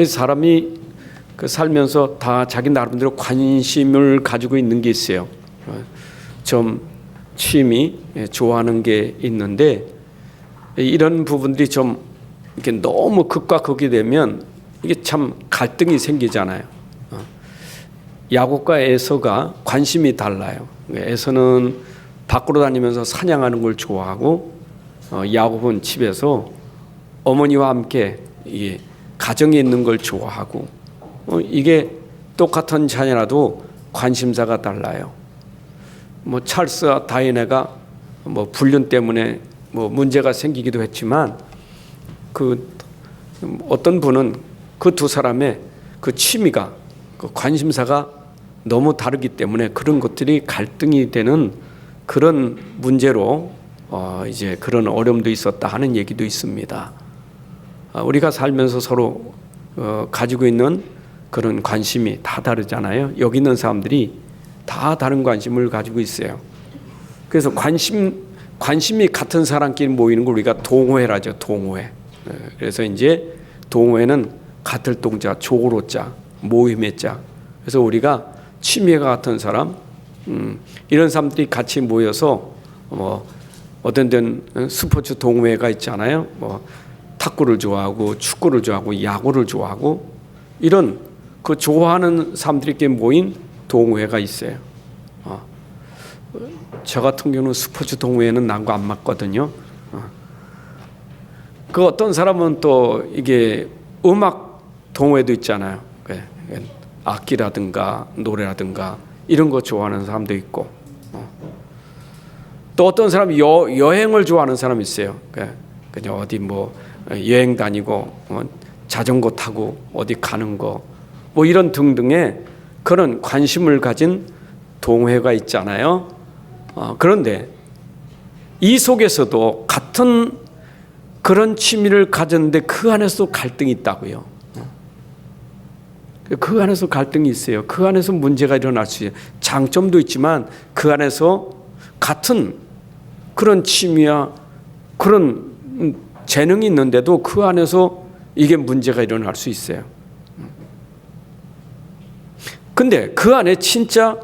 사람이 살면서 다 자기 나름대로 관심을 가지고 있는 게 있어요. 좀 취미, 좋아하는 게 있는데 이런 부분들이 좀 이렇게 너무 극과 극이 되면 이게 참 갈등이 생기잖아요. 야곱과 에서가 관심이 달라요. 에서는 밖으로 다니면서 사냥하는 걸 좋아하고 야곱은 집에서 어머니와 함께 이게 가정에 있는 걸 좋아하고 이게 똑같은 자녀라도 관심사가 달라요. 뭐 찰스와 다이애나가 뭐 불륜 때문에 뭐 문제가 생기기도 했지만 그 어떤 분은 그 두 사람의 그 취미가 그 관심사가 너무 다르기 때문에 그런 것들이 갈등이 되는 그런 문제로 이제 그런 어려움도 있었다 하는 얘기도 있습니다. 우리가 살면서 서로 가지고 있는 그런 관심이 다 다르잖아요. 여기 있는 사람들이 다 다른 관심을 가지고 있어요. 그래서 관심이 같은 사람끼리 모이는 걸 우리가 동호회라죠. 동호회. 그래서 이제 동호회는 같을 동자, 조로자, 모임의 자. 그래서 우리가 취미가 같은 사람, 이런 사람들이 같이 모여서 어떤 데는 스포츠 동호회가 있잖아요. 뭐 탁구를 좋아하고 축구를 좋아하고 야구를 좋아하고 이런 그 좋아하는 사람들끼리 모인 동호회가 있어요. 저 같은 경우는 스포츠 동호회는 남과 안 맞거든요. 그 어떤 사람은 또 이게 음악 동호회도 있잖아요. 악기라든가 노래라든가 이런 거 좋아하는 사람도 있고 또 어떤 사람이 여행을 좋아하는 사람이 있어요. 그냥 어디 뭐 여행 다니고 자전거 타고 어디 가는 거 뭐 이런 등등의 그런 관심을 가진 동호회가 있잖아요. 그런데 이 속에서도 같은 그런 취미를 가졌는데 그 안에서 갈등이 있다고요. 그 안에서 갈등이 있어요. 그 안에서 문제가 일어날 수 있어요. 장점도 있지만 그 안에서 같은 그런 취미와 그런 재능이 있는데도 그 안에서 이게 문제가 일어날 수 있어요. 근데 그 안에 진짜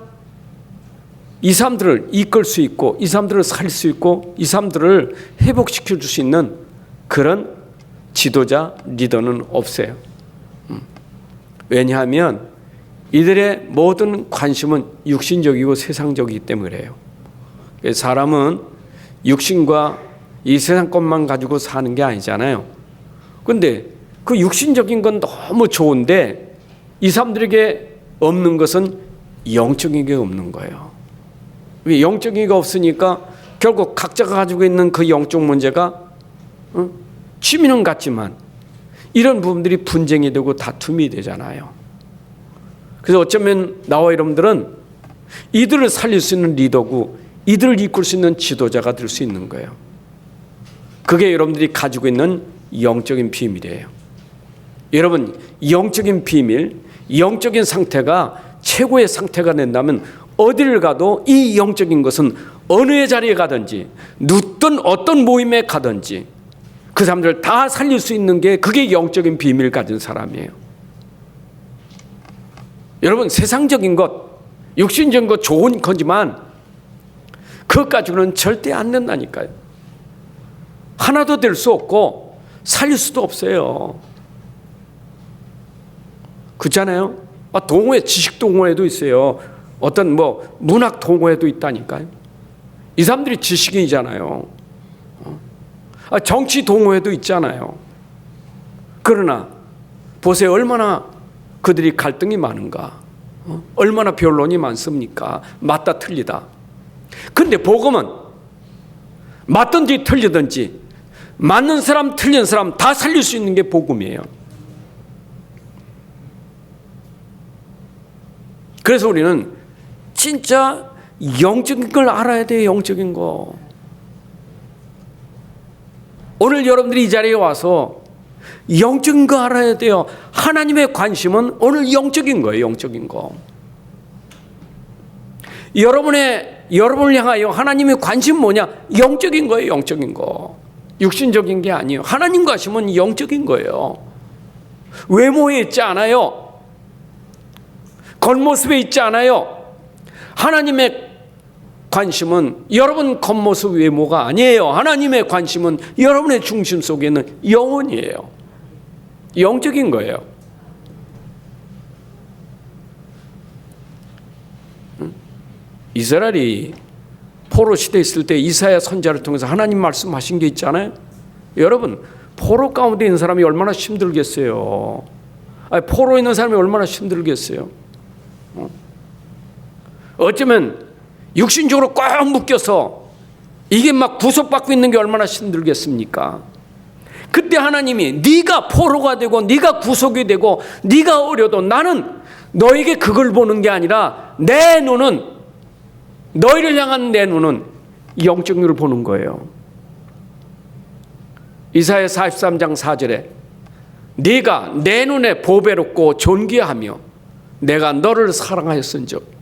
이 사람들을 이끌 수 있고 이 사람들을 살릴 수 있고 이 사람들을 회복시켜 줄 수 있는 그런 지도자, 리더는 없어요. 왜냐하면 이들의 모든 관심은 육신적이고 세상적이기 때문에 그래요. 사람은 육신과 이 세상 것만 가지고 사는 게 아니잖아요. 그런데 그 육신적인 건 너무 좋은데 이 사람들에게 없는 것은 영적인 게 없는 거예요. 영적인 게 없으니까 결국 각자가 가지고 있는 그 영적 문제가 취미는 같지만 이런 부분들이 분쟁이 되고 다툼이 되잖아요. 그래서 어쩌면 나와 여러분들은 이들을 살릴 수 있는 리더고 이들을 이끌 수 있는 지도자가 될 수 있는 거예요. 그게 여러분들이 가지고 있는 영적인 비밀이에요. 여러분, 영적인 비밀, 영적인 상태가 최고의 상태가 된다면 어디를 가도 이 영적인 것은 어느 자리에 가든지 어떤 모임에 가든지 그 사람들을 다 살릴 수 있는 게 그게 영적인 비밀을 가진 사람이에요. 여러분, 세상적인 것, 육신적인 것 좋은 거지만 그것 가지고는 절대 안 된다니까요. 하나도 될 수 없고 살릴 수도 없어요. 그렇잖아요. 동호회, 지식 동호회도 있어요. 어떤 뭐 문학 동호회도 있다니까요. 이 사람들이 지식인이잖아요. 정치 동호회도 있잖아요. 그러나 보세요. 얼마나 그들이 갈등이 많은가. 얼마나 변론이 많습니까? 맞다 틀리다. 근데 복음은 맞든지 틀리든지 맞는 사람 틀린 사람 다 살릴 수 있는 게 복음이에요. 그래서 우리는 진짜 영적인 걸 알아야 돼요. 영적인 거. 오늘 여러분들이 이 자리에 와서 영적인 거 알아야 돼요. 하나님의 관심은 오늘 영적인 거예요. 영적인 거. 여러분을 향하여 하나님의 관심 뭐냐? 영적인 거예요. 영적인 거. 육신적인 게 아니에요. 하나님 관심은 영적인 거예요. 외모에 있지 않아요. 겉모습에 있지 않아요. 하나님의 관심은 여러분 겉모습 외모가 아니에요. 하나님의 관심은 여러분의 중심 속에 있는 영혼이에요. 영적인 거예요. 이스라엘이 포로 시대에 있을 때 이사야 선지자를 통해서 하나님 말씀하신 게 있잖아요. 여러분, 포로 가운데 있는 사람이 얼마나 힘들겠어요. 포로 있는 사람이 얼마나 힘들겠어요. 어쩌면 육신적으로 꽉 묶여서 이게 막 구속받고 있는 게 얼마나 힘들겠습니까? 그때 하나님이 네가 포로가 되고 네가 구속이 되고 네가 어려도 나는 너에게 그걸 보는 게 아니라 내 눈은, 너희를 향한 내 눈은 영적률을 보는 거예요. 이사야 43장 4절에 네가 내 눈에 보배롭고 존귀하며 내가 너를 사랑하였은즉.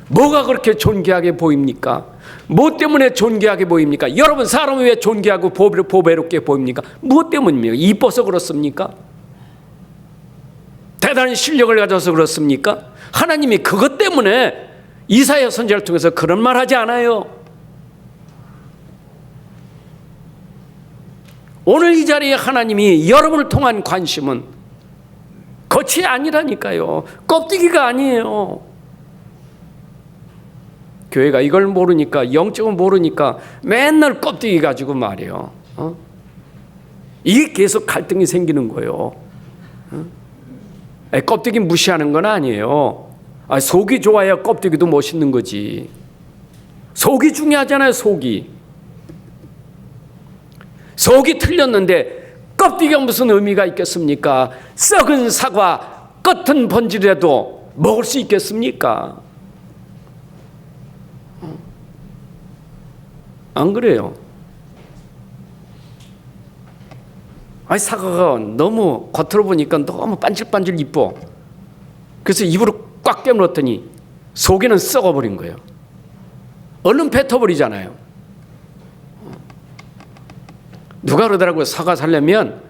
뭐가 그렇게 존귀하게 보입니까? 뭐 때문에 존귀하게 보입니까? 여러분, 사람이 왜 존귀하고 보배롭게 보입니까? 무엇 때문입니까? 이뻐서 그렇습니까? 대단한 실력을 가져서 그렇습니까? 하나님이 그것 때문에 이사야 선지자를 통해서 그런 말 하지 않아요. 오늘 이 자리에 하나님이 여러분을 통한 관심은 겉이 아니라니까요. 껍데기가 아니에요. 교회가 이걸 모르니까, 영적은 모르니까 맨날 껍데기 가지고 말이에요. 이게 계속 갈등이 생기는 거예요. 껍데기 무시하는 건 아니에요. 속이 좋아야 껍데기도 멋있는 거지. 속이 중요하잖아요. 속이 틀렸는데 껍데기가 무슨 의미가 있겠습니까? 썩은 사과 겉은 번지라도 먹을 수 있겠습니까? 안 그래요? 사과가 너무 겉으로 보니까 너무 반질반질 이뻐. 그래서 입으로 꽉 깨물었더니 속에는 썩어버린 거예요. 얼른 뱉어버리잖아요. 누가 그러더라고요. 사과 사려면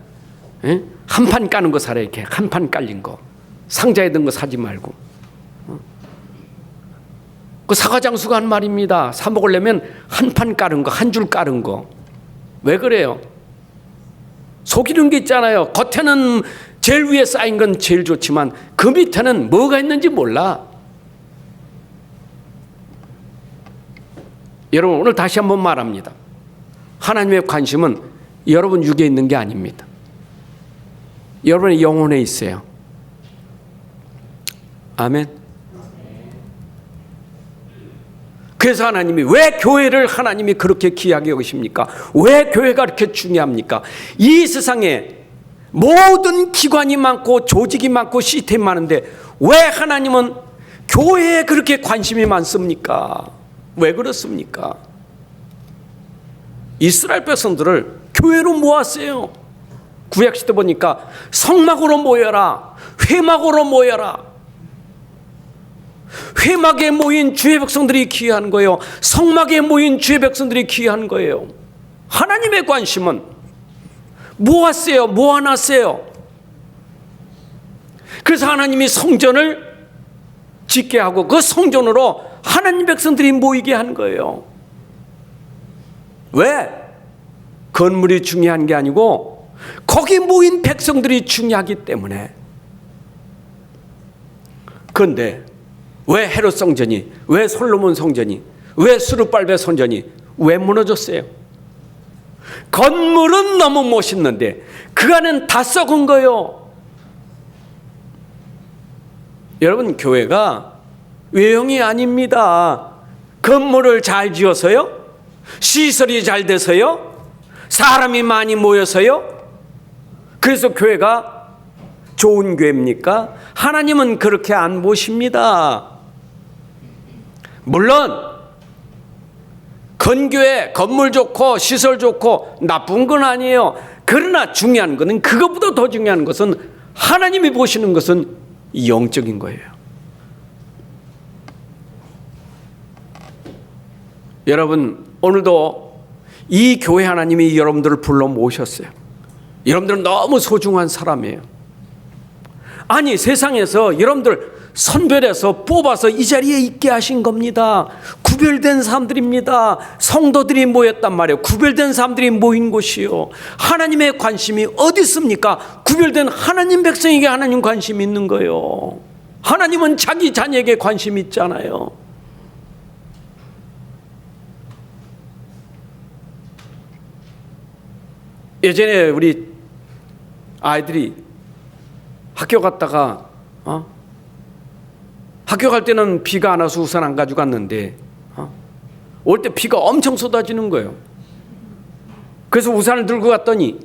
한 판 까는 거 사래. 이렇게 한 판 깔린 거. 상자에 든 거 사지 말고. 그 사과 장수가 한 말입니다. 사 먹으려면 한 판 깔은 거, 한 줄 깔은 거. 왜 그래요? 속이는 게 있잖아요. 겉에는 제일 위에 쌓인 건 제일 좋지만 그 밑에는 뭐가 있는지 몰라. 여러분, 오늘 다시 한번 말합니다. 하나님의 관심은 여러분 육에 있는 게 아닙니다. 여러분의 영혼에 있어요. 아멘. 그래서 하나님이 왜 교회를 하나님이 그렇게 귀하게 여기십니까? 왜 교회가 그렇게 중요합니까? 이 세상에 모든 기관이 많고 조직이 많고 시스템이 많은데 왜 하나님은 교회에 그렇게 관심이 많습니까? 왜 그렇습니까? 이스라엘 백성들을 교회로 모았어요. 구약시대 보니까 성막으로 모여라, 회막으로 모여라. 회막에 모인 주의 백성들이 귀한 거예요. 성막에 모인 주의 백성들이 귀한 거예요. 하나님의 관심은 모았어요. 모아놨어요. 그래서 하나님이 성전을 짓게 하고 그 성전으로 하나님 백성들이 모이게 한 거예요. 왜? 건물이 중요한 게 아니고 거기 모인 백성들이 중요하기 때문에. 그런데 왜 헤롯 성전이, 왜 솔로몬 성전이, 왜 스룹발벨 성전이 왜 무너졌어요? 건물은 너무 멋있는데 그 안은 다 썩은 거예요. 여러분, 교회가 외형이 아닙니다. 건물을 잘 지어서요? 시설이 잘 돼서요? 사람이 많이 모여서요? 그래서 교회가 좋은 교회입니까? 하나님은 그렇게 안 보십니다. 물론 건교회 건물 좋고 시설 좋고 나쁜 건 아니에요. 그러나 중요한 것은, 그것보다 더 중요한 것은 하나님이 보시는 것은 영적인 거예요. 여러분, 오늘도 이 교회 하나님이 여러분들을 불러 모으셨어요. 여러분들은 너무 소중한 사람이에요. 아니, 세상에서 여러분들 선별해서 뽑아서 이 자리에 있게 하신 겁니다. 구별된 사람들입니다. 성도들이 모였단 말이에요. 구별된 사람들이 모인 곳이요. 하나님의 관심이 어디 있습니까? 구별된 하나님 백성에게 하나님 관심이 있는 거예요. 하나님은 자기 자녀에게 관심이 있잖아요. 예전에 우리 아이들이 학교 갔다가 학교 갈 때는 비가 안 와서 우산 안 가지고 갔는데 올 때 비가 엄청 쏟아지는 거예요. 그래서 우산을 들고 갔더니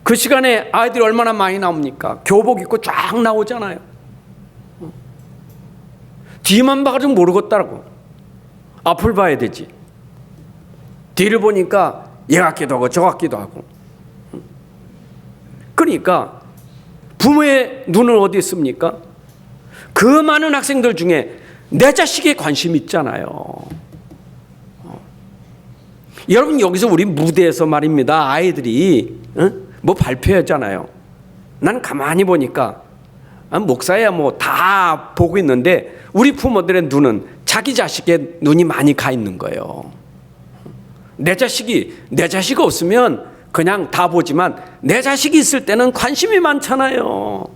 그 시간에 아이들이 얼마나 많이 나옵니까? 교복 입고 쫙 나오잖아요. 뒤만 봐가지고 모르겠다라고. 앞을 봐야 되지. 뒤를 보니까 얘 같기도 하고 저 같기도 하고. 그러니까 부모의 눈은 어디 있습니까? 그 많은 학생들 중에 내 자식에 관심이 있잖아요. 여러분, 여기서 우리 무대에서 말입니다. 아이들이 뭐 발표하잖아요. 난 가만히 보니까 목사야 뭐 다 보고 있는데 우리 부모들의 눈은 자기 자식의 눈이 많이 가 있는 거예요. 내 자식 없으면 그냥 다 보지만 내 자식이 있을 때는 관심이 많잖아요.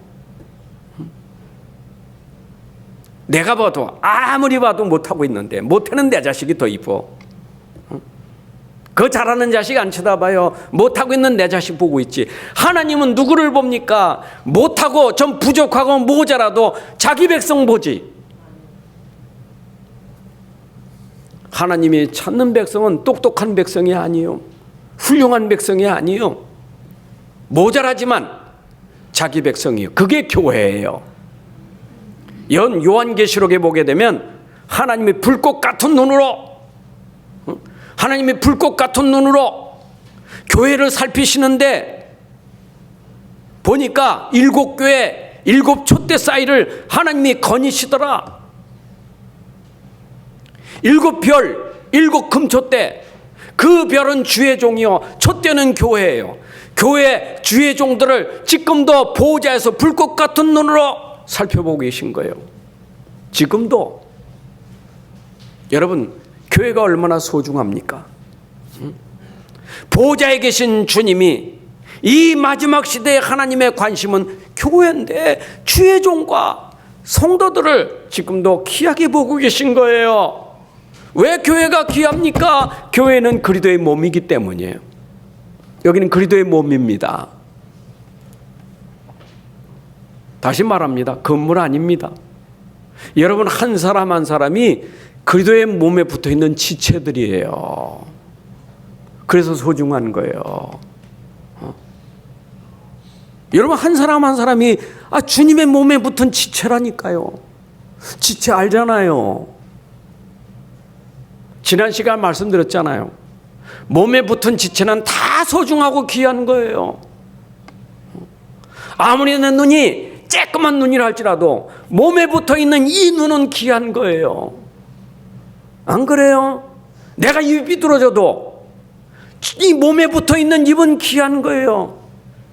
내가 봐도 아무리 봐도 못하고 있는데 못하는 내 자식이 더 이뻐. 그 잘하는 자식 안 쳐다봐요. 못하고 있는 내 자식 보고 있지. 하나님은 누구를 봅니까? 못하고 좀 부족하고 모자라도 자기 백성 보지. 하나님이 찾는 백성은 똑똑한 백성이 아니요, 훌륭한 백성이 아니요, 모자라지만 자기 백성이요. 그게 교회예요. 요한계시록에 보게 되면 하나님이 불꽃 같은 눈으로 교회를 살피시는데 보니까 7교회 7촛대 사이를 하나님이 거니시더라. 7별 7금촛대, 그 별은 주의 종이요 촛대는 교회예요. 교회 주의 종들을 지금도 보호자에서 불꽃 같은 눈으로 살펴보고 계신 거예요. 지금도. 여러분, 교회가 얼마나 소중합니까? 보호자에 계신 주님이 이 마지막 시대의 하나님의 관심은 교회인데 주의 종과 성도들을 지금도 귀하게 보고 계신 거예요. 왜 교회가 귀합니까? 교회는 그리스도의 몸이기 때문이에요. 여기는 그리스도의 몸입니다. 다시 말합니다. 건물 아닙니다. 여러분, 한 사람 한 사람이 그리스도의 몸에 붙어있는 지체들이에요. 그래서 소중한 거예요. 여러분, 한 사람 한 사람이 주님의 몸에 붙은 지체라니까요. 지체 알잖아요. 지난 시간 말씀드렸잖아요. 몸에 붙은 지체는 다 소중하고 귀한 거예요. 아무리 내 눈이 쬐끄만 눈이라 할지라도 몸에 붙어있는 이 눈은 귀한 거예요. 안 그래요? 내가 입이 삐뚤어져도 이 몸에 붙어있는 입은 귀한 거예요.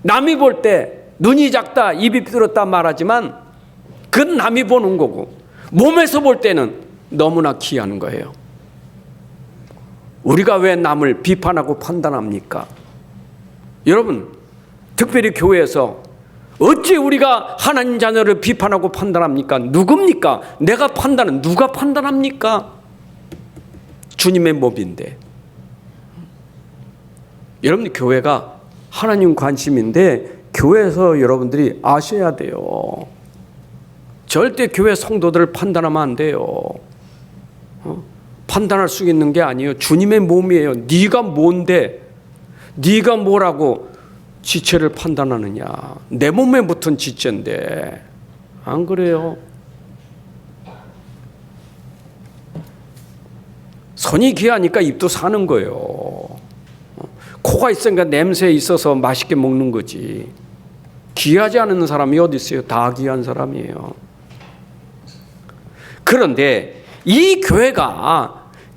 남이 볼 때 눈이 작다, 입이 삐뚤었다 말하지만 그건 남이 보는 거고 몸에서 볼 때는 너무나 귀한 거예요. 우리가 왜 남을 비판하고 판단합니까? 여러분, 특별히 교회에서 어찌 우리가 하나님 자녀를 비판하고 판단합니까? 누굽니까? 내가 판단은 누가 판단합니까? 주님의 몸인데. 여러분, 교회가 하나님 관심인데 교회에서 여러분들이 아셔야 돼요. 절대 교회 성도들을 판단하면 안 돼요. 판단할 수 있는 게 아니에요. 주님의 몸이에요. 네가 뭔데, 네가 뭐라고 지체를 판단하느냐. 내 몸에 붙은 지체인데. 안 그래요? 손이 귀하니까 입도 사는 거예요. 코가 있으니까 냄새 있어서 맛있게 먹는 거지. 귀하지 않은 사람이 어디 있어요? 다 귀한 사람이에요. 그런데 이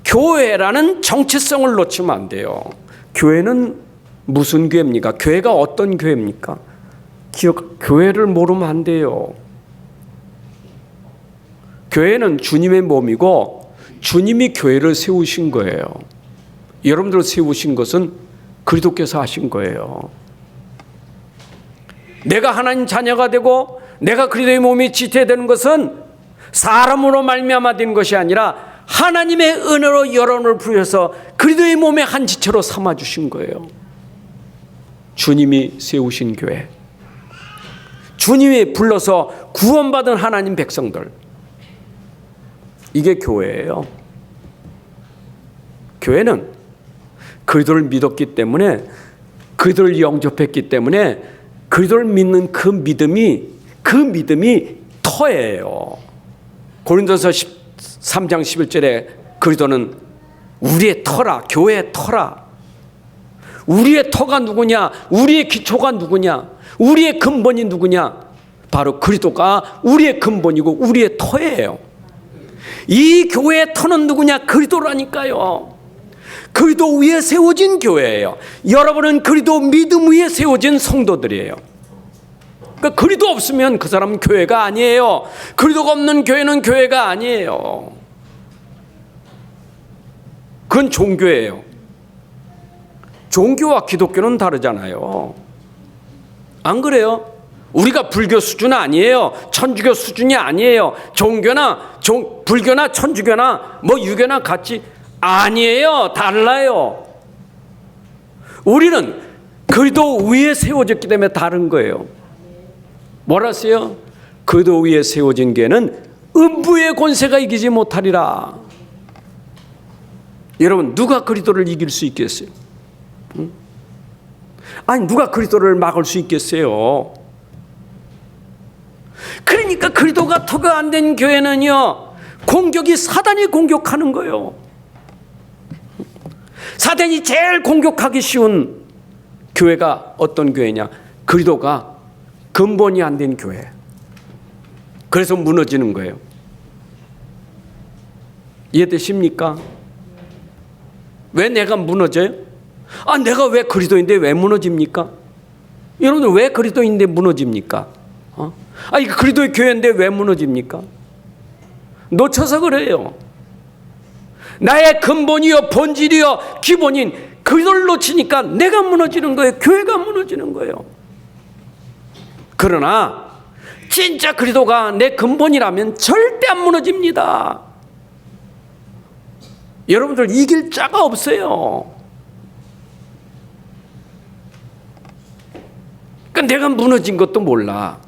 교회라는 정체성을 놓치면 안 돼요. 교회는 무슨 교회입니까? 교회가 어떤 교회입니까? 교회를 모르면 안 돼요. 교회는 주님의 몸이고 주님이 교회를 세우신 거예요. 여러분들을 세우신 것은 그리스도께서 하신 거예요. 내가 하나님 자녀가 되고 내가 그리스도의 몸이 지체되는 것은 사람으로 말미암아 된 것이 아니라 하나님의 은혜로 여러분을 부여서 그리스도의 몸의 한 지체로 삼아 주신 거예요. 주님이 세우신 교회, 주님이 불러서 구원받은 하나님 백성들, 이게 교회예요. 교회는 그리스도를 믿었기 때문에, 그리스도를 영접했기 때문에 그리스도를 믿는 그 믿음이 터예요. 고린도서 13장 11절에 그리스도는 우리의 터라, 교회의 터라. 우리의 터가 누구냐? 우리의 기초가 누구냐? 우리의 근본이 누구냐? 바로 그리스도가 우리의 근본이고 우리의 터예요. 이 교회의 터는 누구냐? 그리스도라니까요. 그리스도 위에 세워진 교회예요. 여러분은 그리스도 믿음 위에 세워진 성도들이에요. 그러니까 그리스도 없으면 그 사람은 교회가 아니에요. 그리스도가 없는 교회는 교회가 아니에요. 그건 종교예요. 종교와 기독교는 다르잖아요. 안 그래요? 우리가 불교 수준 아니에요. 천주교 수준이 아니에요. 불교나 천주교나 유교나 같이 아니에요. 달라요. 우리는 그리스도 위에 세워졌기 때문에 다른 거예요. 뭐라세요? 그리스도 위에 세워진 교회는 음부의 권세가 이기지 못하리라. 여러분, 누가 그리스도를 이길 수 있겠어요? 아니, 누가 그리스도를 막을 수 있겠어요? 그러니까 그리스도가 터가 안 된 교회는요, 공격이 사단이 공격하는 거예요. 사단이 제일 공격하기 쉬운 교회가 어떤 교회냐? 그리스도가 근본이 안 된 교회. 그래서 무너지는 거예요. 이해되십니까? 왜 내가 무너져요? 내가 왜 그리스도인데 왜 무너집니까? 여러분들 왜 그리스도인데 무너집니까? 이거 그리스도의 교회인데 왜 무너집니까? 놓쳐서 그래요. 나의 근본이요, 본질이요, 기본인 그리스도를 놓치니까 내가 무너지는 거예요. 교회가 무너지는 거예요. 그러나 진짜 그리스도가 내 근본이라면 절대 안 무너집니다. 여러분들 이길 자가 없어요. 그러니까 내가 무너진 것도 몰라.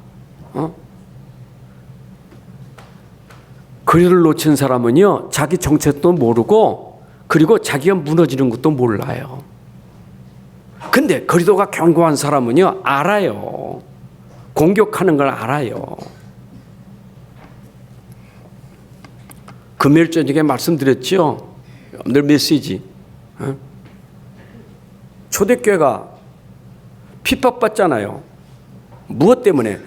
그리스도를 놓친 사람은요, 자기 정체도 모르고 그리고 자기가 무너지는 것도 몰라요. 근데 그리스도가 견고한 사람은요, 알아요. 공격하는 걸 알아요. 금요일 저녁에 말씀드렸죠. 늘 메시지. 초대교회가 핍박받잖아요. 무엇 때문에?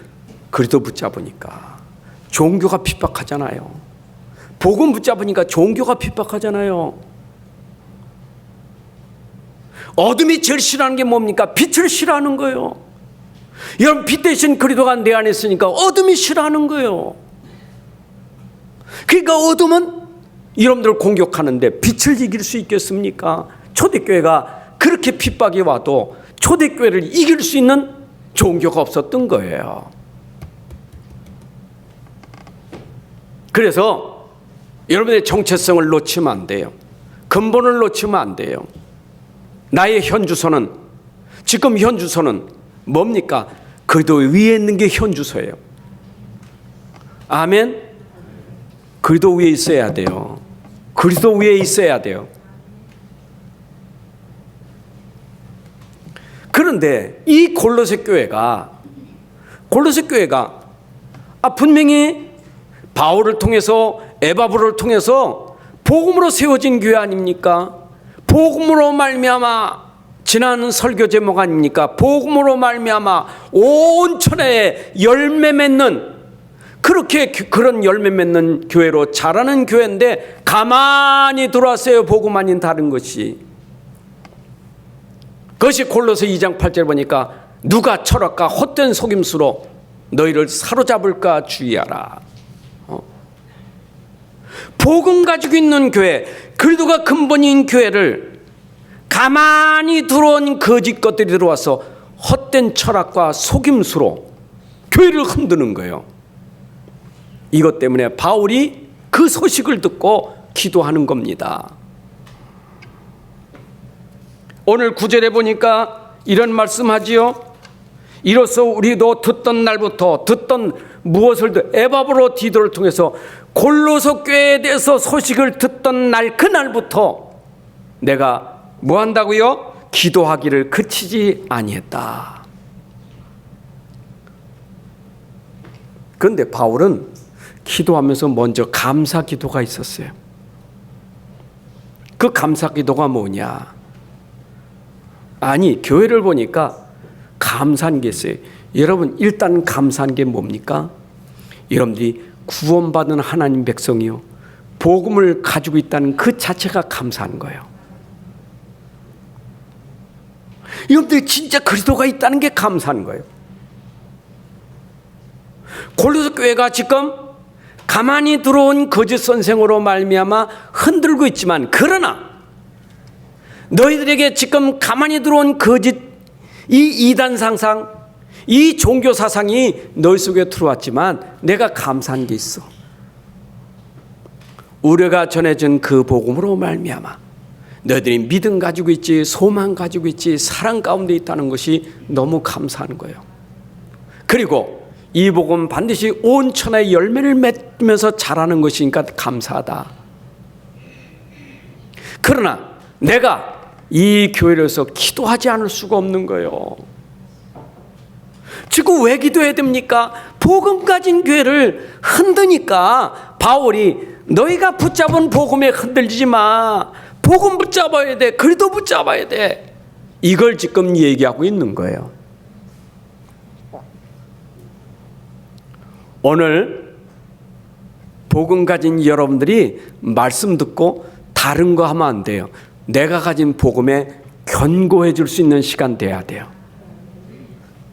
그리스도 붙잡으니까. 종교가 핍박하잖아요. 복음 붙잡으니까 종교가 핍박하잖아요. 어둠이 제일 싫어하는 게 뭡니까? 빛을 싫어하는 거예요. 여러분, 빛 대신 그리스도가 내 안에 있으니까 어둠이 싫어하는 거예요. 그러니까 어둠은 여러분들을 공격하는데 빛을 이길 수 있겠습니까? 초대교회가 그렇게 핍박이 와도 초대교회를 이길 수 있는 종교가 없었던 거예요. 그래서 여러분의 정체성을 놓치면 안 돼요. 근본을 놓치면 안 돼요. 나의 현주소는, 지금 현주소는 뭡니까? 그리스도 위에 있는 게 현주소예요. 아멘. 그리스도 위에 있어야 돼요. 그리스도 위에 있어야 돼요. 그런데 이 골로새 교회가 분명히 바울을 통해서, 에바브로를 통해서 복음으로 세워진 교회 아닙니까? 복음으로 말미암아, 지난 설교 제목 아닙니까? 복음으로 말미암아 온 천하에 열매 맺는, 그런 열매 맺는 교회로 자라는 교회인데 가만히 들어왔어요. 복음 아닌 다른 것이. 그것이 골로새 2장 8절 보니까 누가 철학과 헛된 속임수로 너희를 사로잡을까 주의하라. 복음 가지고 있는 교회, 그리스도가 근본인 교회를 가만히 들어온 거짓 것들이 들어와서 헛된 철학과 속임수로 교회를 흔드는 거예요. 이것 때문에 바울이 그 소식을 듣고 기도하는 겁니다. 오늘 9절에 보니까 이런 말씀하지요. 이로써 우리도 듣던 날부터 듣던 무엇을 에바브로 디도를 통해서 골로새 교회에 대해서 소식을 듣던 날 그날부터 내가 뭐 한다고요? 기도하기를 그치지 아니했다. 그런데 바울은 기도하면서 먼저 감사 기도가 있었어요. 그 감사 기도가 뭐냐? 아니, 교회를 보니까 감사한 게 있어요. 여러분, 일단 감사한 게 뭡니까? 여러분들이 구원받은 하나님 백성이요, 복음을 가지고 있다는 그 자체가 감사한 거예요. 여러분들이 진짜 그리스도가 있다는 게 감사한 거예요. 골로새 교회가 지금 가만히 들어온 거짓 선생으로 말미암아 흔들고 있지만, 그러나 너희들에게 지금 가만히 들어온 거짓 이 이단 상상, 이 종교 사상이 너희 속에 들어왔지만 내가 감사한 게 있어. 우리가 전해준 그 복음으로 말미암아 너희들이 믿음 가지고 있지, 소망 가지고 있지, 사랑 가운데 있다는 것이 너무 감사한 거예요. 그리고 이 복음 반드시 온 천하의 열매를 맺으면서 자라는 것이니까 감사하다. 그러나 내가 이 교회로서 기도하지 않을 수가 없는 거예요. 지금 왜 기도해야 됩니까? 복음 가진 교회를 흔드니까 바울이 너희가 붙잡은 복음에 흔들리지 마. 복음 붙잡아야 돼. 그리스도 붙잡아야 돼. 이걸 지금 얘기하고 있는 거예요. 오늘 복음 가진 여러분들이 말씀 듣고 다른 거 하면 안 돼요. 내가 가진 복음에 견고해 줄 수 있는 시간 돼야 돼요.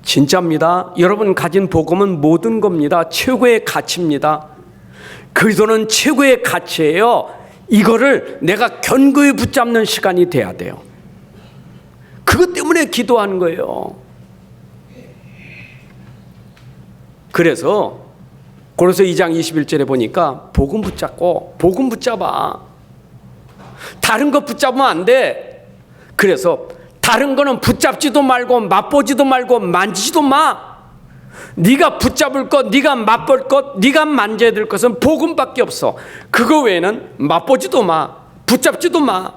진짜입니다. 여러분 가진 복음은 모든 겁니다. 최고의 가치입니다. 그리스도는 최고의 가치예요. 이거를 내가 견고히 붙잡는 시간이 돼야 돼요. 그것 때문에 기도하는 거예요. 그래서 고린도서 2장 21절에 보니까 복음 붙잡고, 복음 붙잡아. 다른 거 붙잡으면 안 돼. 그래서 다른 거는 붙잡지도 말고 맛보지도 말고 만지지도 마. 네가 붙잡을 것, 네가 맛볼 것, 네가 만져야 될 것은 복음밖에 없어. 그거 외에는 맛보지도 마, 붙잡지도 마.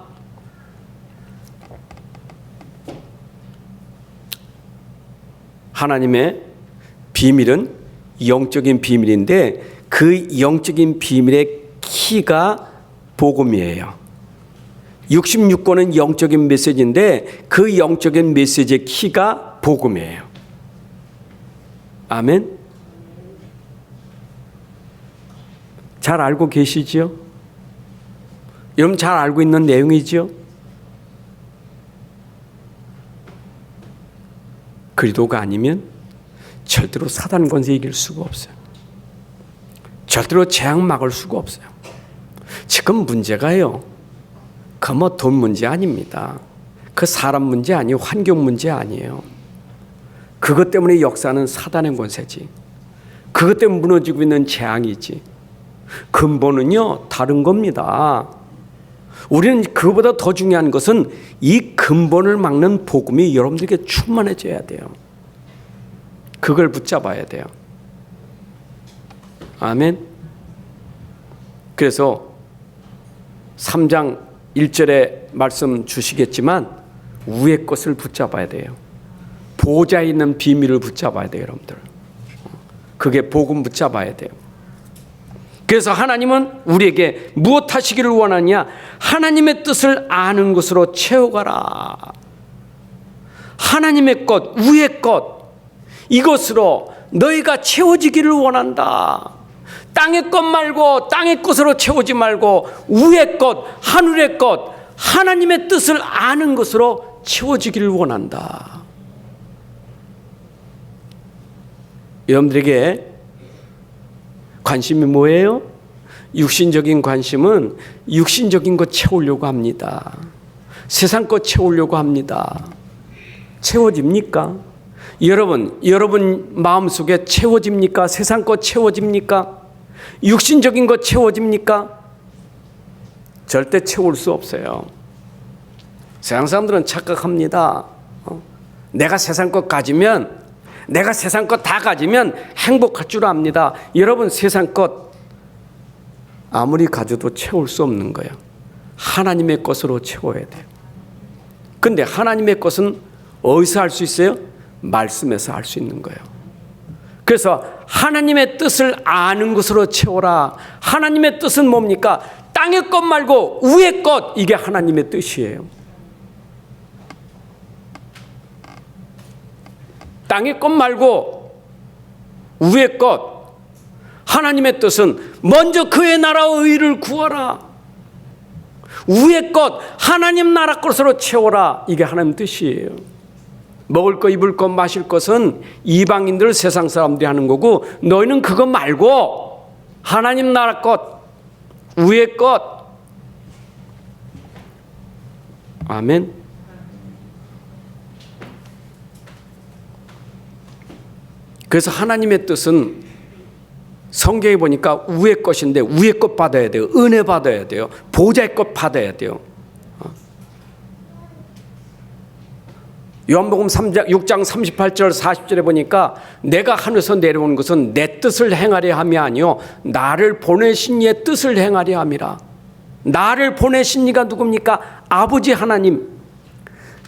하나님의 비밀은 영적인 비밀인데 그 영적인 비밀의 키가 복음이에요. 66권은 영적인 메시지인데 그 영적인 메시지의 키가 복음이에요. 아멘. 잘 알고 계시죠? 여러분 잘 알고 있는 내용이죠? 그리스도가 아니면 절대로 사단 권세 이길 수가 없어요. 절대로 재앙 막을 수가 없어요. 지금 문제가요, 그 뭐 돈 문제 아닙니다. 그 사람 문제 아니에요. 환경 문제 아니에요. 그것 때문에 역사는 사단의 권세지. 그것 때문에 무너지고 있는 재앙이지. 근본은요 다른 겁니다. 우리는 그보다 더 중요한 것은 이 근본을 막는 복음이 여러분들에게 충만해져야 돼요. 그걸 붙잡아야 돼요. 아멘. 그래서 3장 1절에 말씀 주시겠지만 위의 것을 붙잡아야 돼요. 보좌에 있는 비밀을 붙잡아야 돼요, 여러분들. 그게 복음 붙잡아야 돼요. 그래서 하나님은 우리에게 무엇 하시기를 원하냐? 하나님의 뜻을 아는 것으로 채워가라. 하나님의 것, 위의 것, 이것으로 너희가 채워지기를 원한다. 땅의 것 말고 땅의 것으로 채우지 말고 위의 것, 하늘의 것, 하나님의 뜻을 아는 것으로 채워지기를 원한다. 여러분들에게 관심이 뭐예요? 육신적인 관심은 육신적인 것 채우려고 합니다. 세상 것 채우려고 합니다. 채워집니까? 여러분 마음속에 채워집니까? 세상 것 채워집니까? 육신적인 것 채워집니까? 절대 채울 수 없어요. 세상 사람들은 착각합니다. 내가 세상 것 가지면, 내가 세상 것 다 가지면 행복할 줄 압니다. 여러분, 세상 것 아무리 가져도 채울 수 없는 거예요. 하나님의 것으로 채워야 돼요. 근데 하나님의 것은 어디서 할 수 있어요? 말씀에서 할 수 있는 거예요. 그래서 하나님의 뜻을 아는 것으로 채워라. 하나님의 뜻은 뭡니까? 땅의 것 말고 위의 것, 이게 하나님의 뜻이에요. 땅의 것 말고 위의 것, 하나님의 뜻은 먼저 그의 나라와 의를 구하라. 위의 것, 하나님 나라 것으로 채워라. 이게 하나님 뜻이에요. 먹을 것, 입을 것, 마실 것은 이방인들, 세상 사람들이 하는 거고, 너희는 그거 말고 하나님 나라 것, 위의 것. 아멘. 그래서 하나님의 뜻은 성경에 보니까 위의 것인데, 위의 것 받아야 돼요. 은혜 받아야 돼요. 보좌의 것 받아야 돼요. 요한복음 6장 38절 40절에 보니까 내가 하늘에서 내려온 것은 내 뜻을 행하려 함이 아니요 나를 보내신 이의 뜻을 행하려 함이라. 나를 보내신 이가 누굽니까? 아버지 하나님.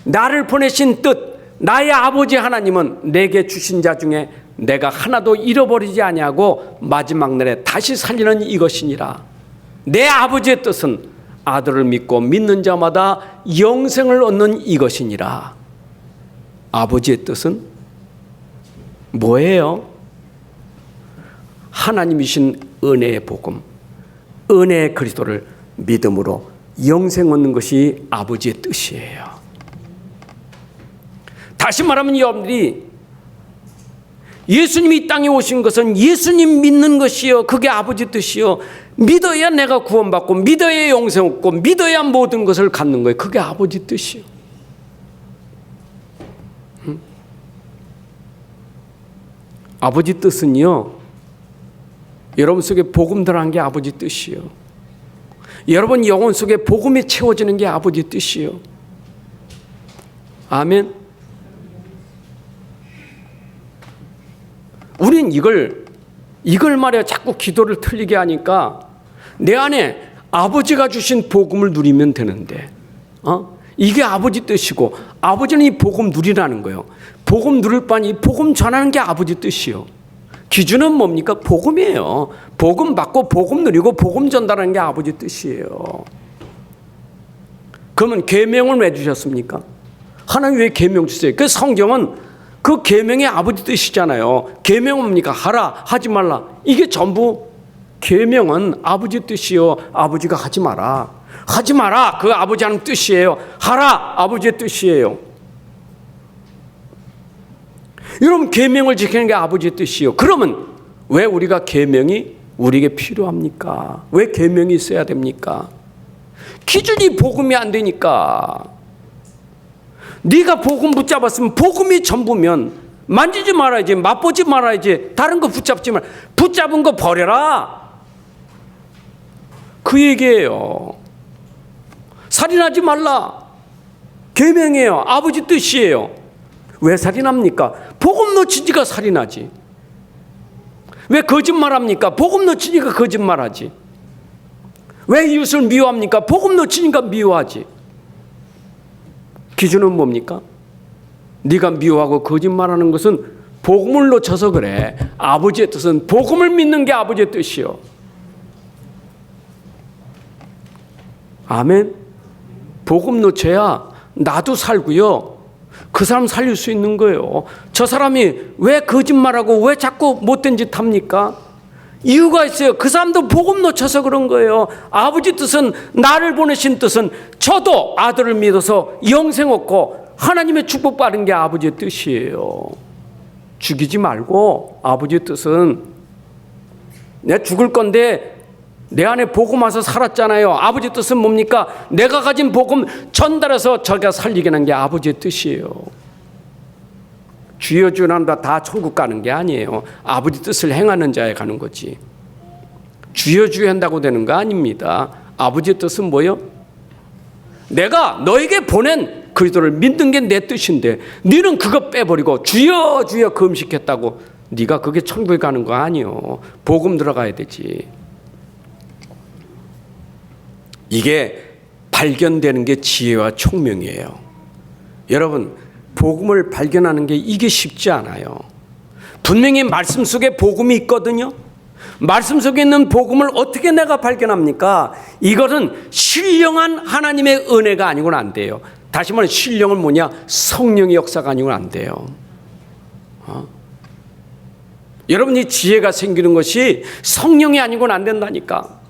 나를 보내신 뜻, 나의 아버지 하나님은 내게 주신 자 중에 내가 하나도 잃어버리지 아니하고 마지막 날에 다시 살리는 이것이니라. 내 아버지의 뜻은 아들을 믿고 믿는 자마다 영생을 얻는 이것이니라. 아버지의 뜻은 뭐예요? 하나님이신 은혜의 복음, 은혜의 그리스도를 믿음으로 영생 얻는 것이 아버지의 뜻이에요. 다시 말하면 여러분들이 예수님이 이 땅에 오신 것은 예수님 믿는 것이요, 그게 아버지 뜻이요. 믿어야 내가 구원받고, 믿어야 영생 얻고, 믿어야 모든 것을 갖는 거예요. 그게 아버지 뜻이요. 아버지 뜻은요, 여러분 속에 복음 들어간 게 아버지 뜻이요. 여러분 영혼 속에 복음이 채워지는 게 아버지 뜻이요. 아멘. 우린 이걸 말이야 자꾸 기도를 틀리게 하니까 내 안에 아버지가 주신 복음을 누리면 되는데, 이게 아버지 뜻이고, 아버지는 이 복음 누리라는 거예요. 복음 누릴 바니 복음 전하는 게 아버지 뜻이요. 기준은 뭡니까? 복음이에요. 복음 받고 복음 누리고 복음 전달하는 게 아버지 뜻이에요. 그러면 계명을 왜 주셨습니까? 하나님 왜 계명 주세요? 그 성경은 그 계명이 아버지 뜻이잖아요. 계명은 뭡니까? 하라, 하지 말라. 이게 전부 계명은 아버지 뜻이요. 아버지가 하지 마라. 하지 마라. 그 아버지 하는 뜻이에요. 하라. 아버지의 뜻이에요. 여러분 계명을 지키는 게 아버지의 뜻이요. 그러면 왜 우리가 계명이 우리에게 필요합니까? 왜 계명이 있어야 됩니까? 기준이 복음이 안 되니까. 네가 복음 붙잡았으면 복음이 전부면 만지지 말아야지, 맛보지 말아야지, 다른 거 붙잡지 말. 붙잡은 거 버려라. 그 얘기예요. 살인하지 말라. 계명이에요. 아버지 뜻이에요. 왜 살인합니까? 복음 놓치니까 살인하지. 왜 거짓말합니까? 복음 놓치니까 거짓말하지. 왜 이웃을 미워합니까? 복음 놓치니까 미워하지. 기준은 뭡니까? 네가 미워하고 거짓말하는 것은 복음을 놓쳐서 그래. 아버지의 뜻은 복음을 믿는 게 아버지의 뜻이요. 아멘. 복음 놓쳐야 나도 살고요, 그 사람 살릴 수 있는 거예요. 저 사람이 왜 거짓말하고 왜 자꾸 못된 짓 합니까? 이유가 있어요. 그 사람도 복음 놓쳐서 그런 거예요. 아버지 뜻은, 나를 보내신 뜻은 저도 아들을 믿어서 영생 얻고 하나님의 축복받은 게 아버지의 뜻이에요. 죽이지 말고 아버지의 뜻은 내가 죽을 건데 내 안에 복음 와서 살았잖아요. 아버지의 뜻은 뭡니까? 내가 가진 복음 전달해서 저가 살리게 하는 게 아버지의 뜻이에요. 주여 주여 한다 다 천국 가는 게 아니에요. 아버지 뜻을 행하는 자에 가는 거지. 주여 주여 한다고 되는 거 아닙니다. 아버지의 뜻은 뭐요? 내가 너에게 보낸 그리스도를 믿는 게 내 뜻인데 너는 그거 빼버리고 주여 주여 금식했다고 네가 그게 천국에 가는 거 아니요. 복음 들어가야 되지. 이게 발견되는 게 지혜와 총명이에요. 여러분, 복음을 발견하는 게 이게 쉽지 않아요. 분명히 말씀 속에 복음이 있거든요. 말씀 속에 있는 복음을 어떻게 내가 발견합니까? 이것은 신령한 하나님의 은혜가 아니고는 안 돼요. 다시 말해 신령은 뭐냐? 성령의 역사가 아니고는 안 돼요. 여러분이 지혜가 생기는 것이 성령이 아니고는 안 된다니까.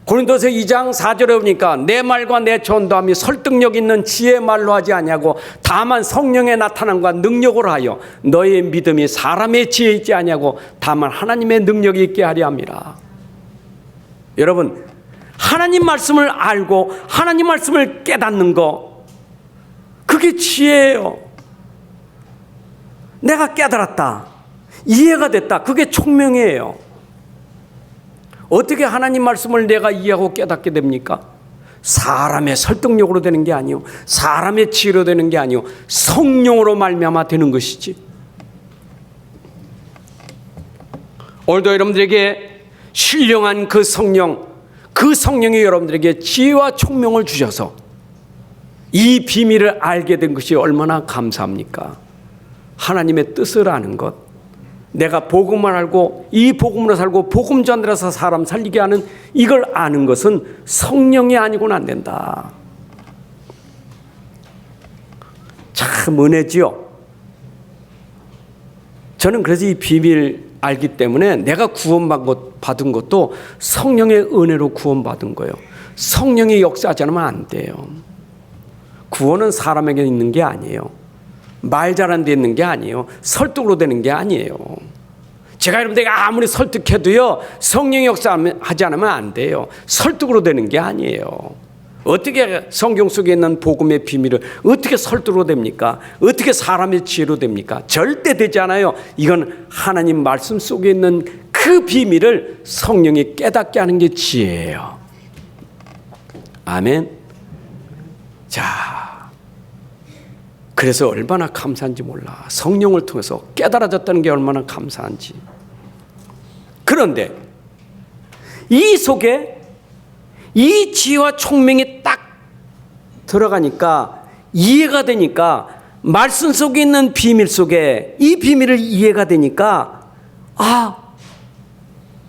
고린도서 2장 4절에 보니까 내 말과 내 전도함이 설득력 있는 지혜의 말로 하지 아니하고 다만 성령의 나타남과 능력으로 하여 너의 믿음이 사람의 지혜에 있지 아니하고 다만 하나님의 능력이 있게 하려 함이라. 여러분, 하나님 말씀을 알고 하나님 말씀을 깨닫는 거, 그게 지혜예요. 내가 깨달았다, 이해가 됐다, 그게 총명이에요. 어떻게 하나님 말씀을 내가 이해하고 깨닫게 됩니까? 사람의 설득력으로 되는 게 아니요, 사람의 지혜로 되는 게 아니요, 성령으로 말미암아 되는 것이지. 오늘도 여러분들에게 신령한 그 성령이 여러분들에게 지혜와 총명을 주셔서 이 비밀을 알게 된 것이 얼마나 감사합니까? 하나님의 뜻을 아는 것, 내가 복음을 알고 이 복음으로 살고 복음 전달해서 사람 살리게 하는 이걸 아는 것은 성령이 아니고는 안 된다. 참 은혜지요. 저는 그래서 이 비밀 알기 때문에 내가 구원받은 것도 성령의 은혜로 구원받은 거예요. 성령이 역사하지 않으면 안 돼요. 구원은 사람에게 있는 게 아니에요. 말 잘하는 데 있는 게 아니에요. 설득으로 되는 게 아니에요. 제가 여러분들에게 아무리 설득해도요, 성령의 역사하지 않으면 안 돼요. 설득으로 되는 게 아니에요. 어떻게 성경 속에 있는 복음의 비밀을 어떻게 설득으로 됩니까? 어떻게 사람의 지혜로 됩니까? 절대 되지 않아요. 이건 하나님 말씀 속에 있는 그 비밀을 성령이 깨닫게 하는 게 지혜예요. 아멘. 자, 그래서 얼마나 감사한지 몰라. 성령을 통해서 깨달아졌다는 게 얼마나 감사한지. 그런데 이 속에 이 지혜와 총명이 딱 들어가니까, 이해가 되니까, 말씀 속에 있는 비밀 속에 이 비밀을 이해가 되니까, 아,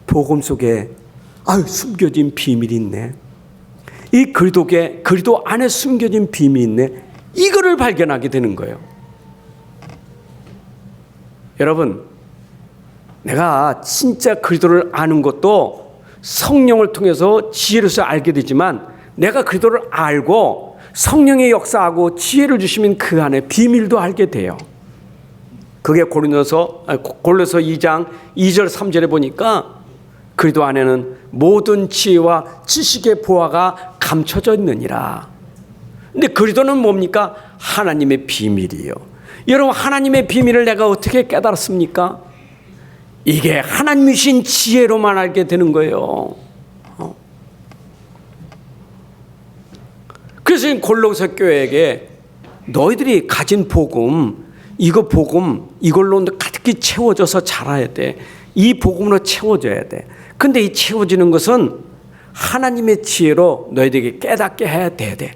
복음 속에 숨겨진 비밀이 있네. 이 그리스도 안에 숨겨진 비밀이 있네. 이거를 발견하게 되는 거예요. 여러분, 내가 진짜 그리스도를 아는 것도 성령을 통해서 지혜로서 알게 되지만, 내가 그리스도를 알고 성령의 역사하고 지혜를 주시면 그 안에 비밀도 알게 돼요. 그게 골로새 2장 2절 3절에 보니까 그리스도 안에는 모든 지혜와 지식의 보화가 감춰져 있느니라. 근데 그리스도는 뭡니까? 하나님의 비밀이에요. 여러분, 하나님의 비밀을 내가 어떻게 깨달았습니까? 이게 하나님이신 지혜로만 알게 되는 거예요. 그래서 골로새 교회에게 너희들이 가진 복음, 이걸로 가득히 채워져서 자라야 돼. 이 복음으로 채워져야 돼. 근데 이 채워지는 것은 하나님의 지혜로 너희들에게 깨닫게 해야 돼.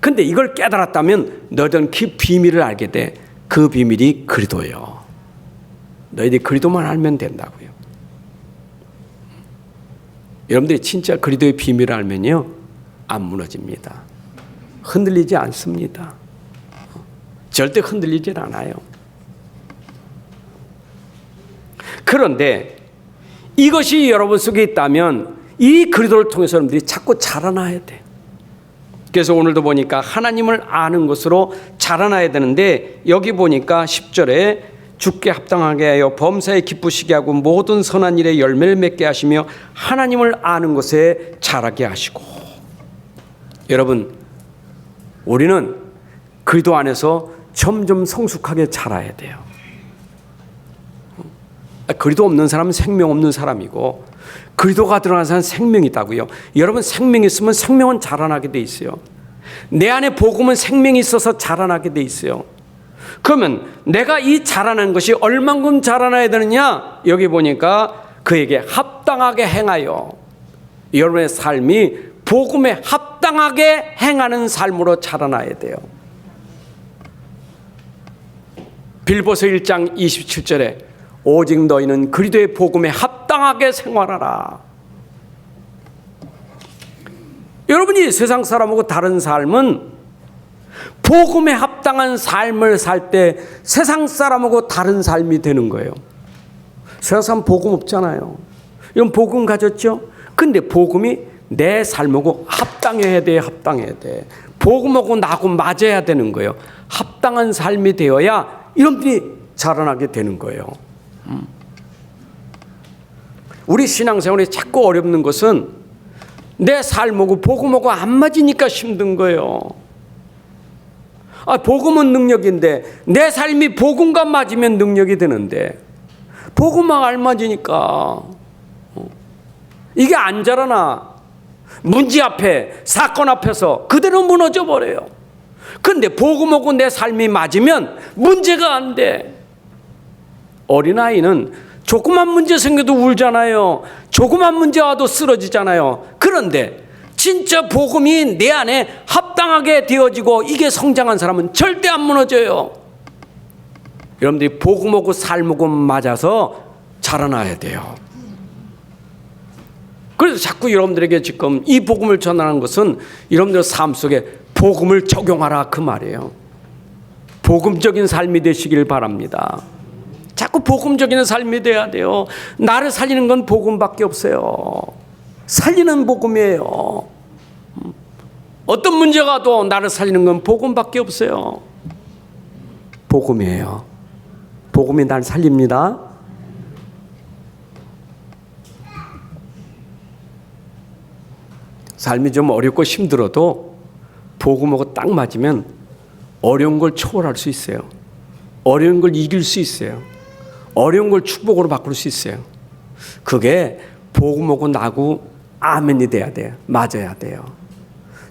근데 이걸 깨달았다면 너희들은 그 비밀을 알게 돼. 그 비밀이 그리스도예요. 너희들이 그리스도만 알면 된다고요. 여러분들이 진짜 그리스도의 비밀을 알면요, 안 무너집니다. 흔들리지 않습니다. 절대 흔들리질 않아요. 그런데 이것이 여러분 속에 있다면 이 그리스도를 통해서 여러분들이 자꾸 자라나야 돼. 그래서 오늘도 보니까 하나님을 아는 것으로 자라나야 되는데, 여기 보니까 10절에 주께 합당하게 하여 범사에 기쁘시게 하고 모든 선한 일에 열매를 맺게 하시며 하나님을 아는 것에 자라게 하시고. 여러분, 우리는 그리스도 안에서 점점 성숙하게 자라야 돼요. 그리스도 없는 사람은 생명 없는 사람이고, 그리스도가 들어간 사람은 생명이 있다고요. 여러분, 생명이 있으면 생명은 자라나게 돼 있어요. 내 안에 복음은 생명이 있어서 자라나게 돼 있어요. 그러면 내가 이 자라는 것이 얼만큼 자라나야 되느냐? 여기 보니까 그에게 합당하게 행하여, 여러분의 삶이 복음에 합당하게 행하는 삶으로 자라나야 돼요. 빌보서 1장 27절에 오직 너희는 그리스도의 복음에 합당하게 생활하라. 여러분이 세상 사람하고 다른 삶은 복음에 합당한 삶을 살 때 세상 사람하고 다른 삶이 되는 거예요. 세상 사람 복음 없잖아요. 이건 복음 가졌죠? 근데 복음이 내 삶하고 합당해야 돼, 합당해야 돼. 복음하고 나하고 맞아야 되는 거예요. 합당한 삶이 되어야 이놈들이 자라나게 되는 거예요. 우리 신앙생활이 자꾸 어렵는 것은 내 삶하고 복음하고 안 맞으니까 힘든 거예요. 복음은 능력인데 내 삶이 복음과 맞으면 능력이 되는데 복음만 안 맞으니까 이게 안 자라나. 문제 앞에, 사건 앞에서 그대로 무너져 버려요. 그런데 복음하고 내 삶이 맞으면 문제가 안 돼. 어린아이는 조그만 문제 생겨도 울잖아요. 조그만 문제 와도 쓰러지잖아요. 그런데 진짜 복음이 내 안에 합당하게 되어지고 이게 성장한 사람은 절대 안 무너져요. 여러분들이 복음하고 삶하고 맞아서 자라나야 돼요. 그래서 자꾸 여러분들에게 지금 이 복음을 전하는 것은 여러분들 삶 속에 복음을 적용하라 그 말이에요. 복음적인 삶이 되시길 바랍니다. 자꾸 복음적인 삶이 돼야 돼요. 나를 살리는 건 복음밖에 없어요. 살리는 복음이에요. 어떤 문제가 와도 나를 살리는 건 복음밖에 없어요. 복음이에요. 복음이 날 살립니다. 삶이 좀 어렵고 힘들어도 복음하고 딱 맞으면 어려운 걸 초월할 수 있어요. 어려운 걸 이길 수 있어요. 어려운 걸 축복으로 바꿀 수 있어요. 그게 복음하고 나고 아멘이 돼야 돼요. 맞아야 돼요.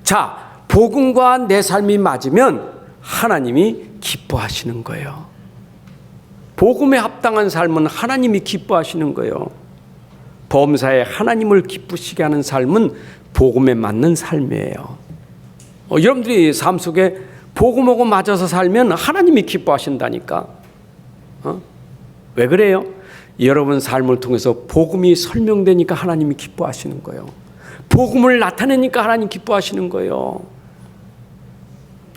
자, 복음과 내 삶이 맞으면 하나님이 기뻐하시는 거예요. 복음에 합당한 삶은 하나님이 기뻐하시는 거예요. 범사에 하나님을 기쁘시게 하는 삶은 복음에 맞는 삶이에요. 여러분들이 삶 속에 복음하고 맞아서 살면 하나님이 기뻐하신다니까. 왜 그래요? 여러분 삶을 통해서 복음이 설명되니까 하나님이 기뻐하시는 거예요. 복음을 나타내니까 하나님 기뻐하시는 거예요.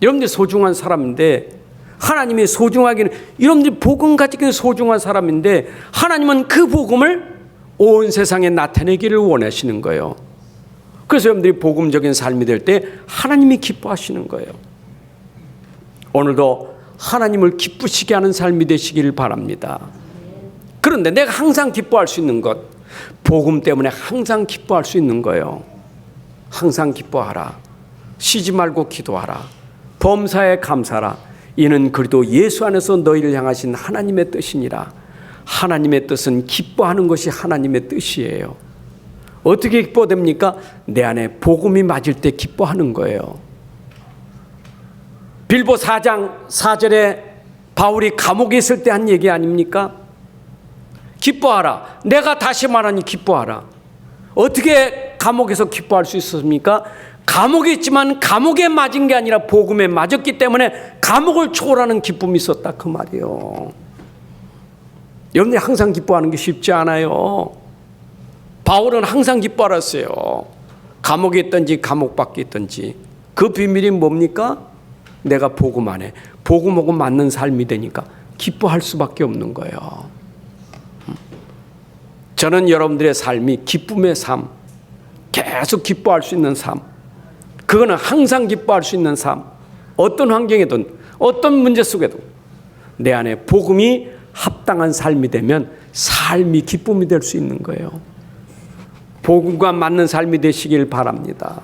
여러분들 소중한 사람인데 하나님이 소중하기는, 여러분들이 복음 가지기는 소중한 사람인데 하나님은 그 복음을 온 세상에 나타내기를 원하시는 거예요. 그래서 여러분들이 복음적인 삶이 될 때 하나님이 기뻐하시는 거예요. 오늘도 하나님을 기쁘시게 하는 삶이 되시길 바랍니다. 그런데 내가 항상 기뻐할 수 있는 것, 복음 때문에 항상 기뻐할 수 있는 거예요. 항상 기뻐하라. 쉬지 말고 기도하라. 범사에 감사하라. 이는 그리스도 예수 안에서 너희를 향하신 하나님의 뜻이니라. 하나님의 뜻은 기뻐하는 것이 하나님의 뜻이에요. 어떻게 기뻐됩니까? 내 안에 복음이 맞을 때 기뻐하는 거예요. 빌보 4장 4절에 바울이 감옥에 있을 때 한 얘기 아닙니까? 기뻐하라. 내가 다시 말하니 기뻐하라. 어떻게 감옥에서 기뻐할 수 있었습니까? 감옥에 있지만 감옥에 맞은 게 아니라 복음에 맞았기 때문에 감옥을 초월하는 기쁨이 있었다 그 말이에요. 여러분이 항상 기뻐하는 게 쉽지 않아요. 바울은 항상 기뻐하았어요. 감옥에 있든지 감옥 밖에 있든지. 그 비밀이 뭡니까? 내가 복음 안에 복음하고 맞는 삶이 되니까 기뻐할 수밖에 없는 거예요. 저는 여러분들의 삶이 기쁨의 삶, 계속 기뻐할 수 있는 삶, 그거는 항상 기뻐할 수 있는 삶, 어떤 환경에든 어떤 문제 속에도 내 안에 복음이 합당한 삶이 되면 삶이 기쁨이 될 수 있는 거예요. 복음과 맞는 삶이 되시길 바랍니다.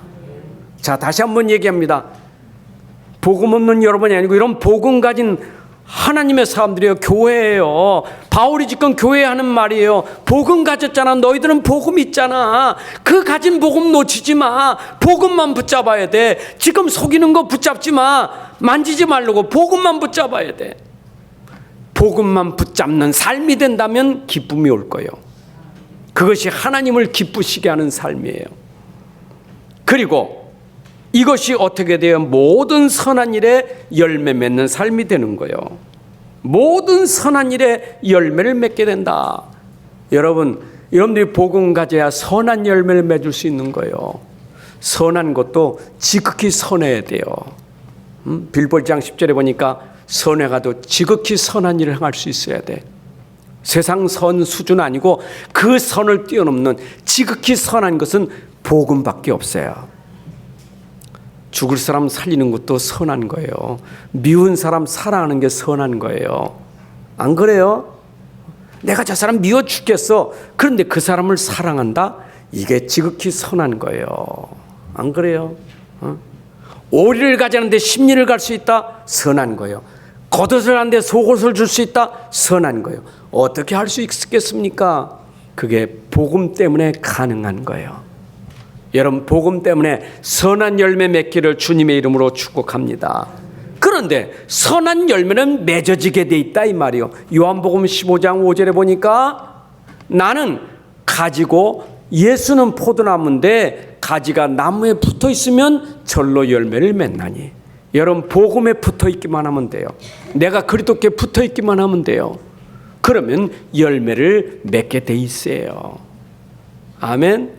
자, 다시 한번 얘기합니다. 복음 없는 여러분이 아니고 이런 복음 가진 하나님의 사람들이에요. 교회예요. 바울이 지금 교회 하는 말이에요. 복음 가졌잖아. 너희들은 복음 있잖아. 그 가진 복음 놓치지 마. 복음만 붙잡아야 돼. 지금 속이는 거 붙잡지 마. 만지지 말고 복음만 붙잡아야 돼. 복음만 붙잡는 삶이 된다면 기쁨이 올 거예요. 그것이 하나님을 기쁘시게 하는 삶이에요. 그리고 이것이 어떻게 돼요? 모든 선한 일에 열매 맺는 삶이 되는 거예요. 모든 선한 일에 열매를 맺게 된다. 여러분들이 복음 가져야 선한 열매를 맺을 수 있는 거예요. 선한 것도 지극히 선해야 돼요. 빌보장 10절에 보니까 선해가도 지극히 선한 일을 행할 수 있어야 돼. 세상 선 수준 아니고 그 선을 뛰어넘는 지극히 선한 것은 복음밖에 없어요. 죽을 사람 살리는 것도 선한 거예요. 미운 사람 사랑하는 게 선한 거예요. 안 그래요? 내가 저 사람 미워 죽겠어. 그런데 그 사람을 사랑한다? 이게 지극히 선한 거예요. 안 그래요? 오리를 가자는데 십리를 갈 수 있다? 선한 거예요. 겉옷을 하는데 속옷을 줄 수 있다? 선한 거예요. 어떻게 할 수 있겠습니까? 그게 복음 때문에 가능한 거예요. 여러분, 복음 때문에 선한 열매 맺기를 주님의 이름으로 축복합니다. 그런데 선한 열매는 맺어지게 돼 있다 이 말이에요. 요한복음 15장 5절에 보니까 나는 가지고 예수는 포도나무인데 가지가 나무에 붙어 있으면 절로 열매를 맺나니. 여러분, 복음에 붙어 있기만 하면 돼요. 내가 그리스도께 붙어 있기만 하면 돼요. 그러면 열매를 맺게 돼 있어요. 아멘.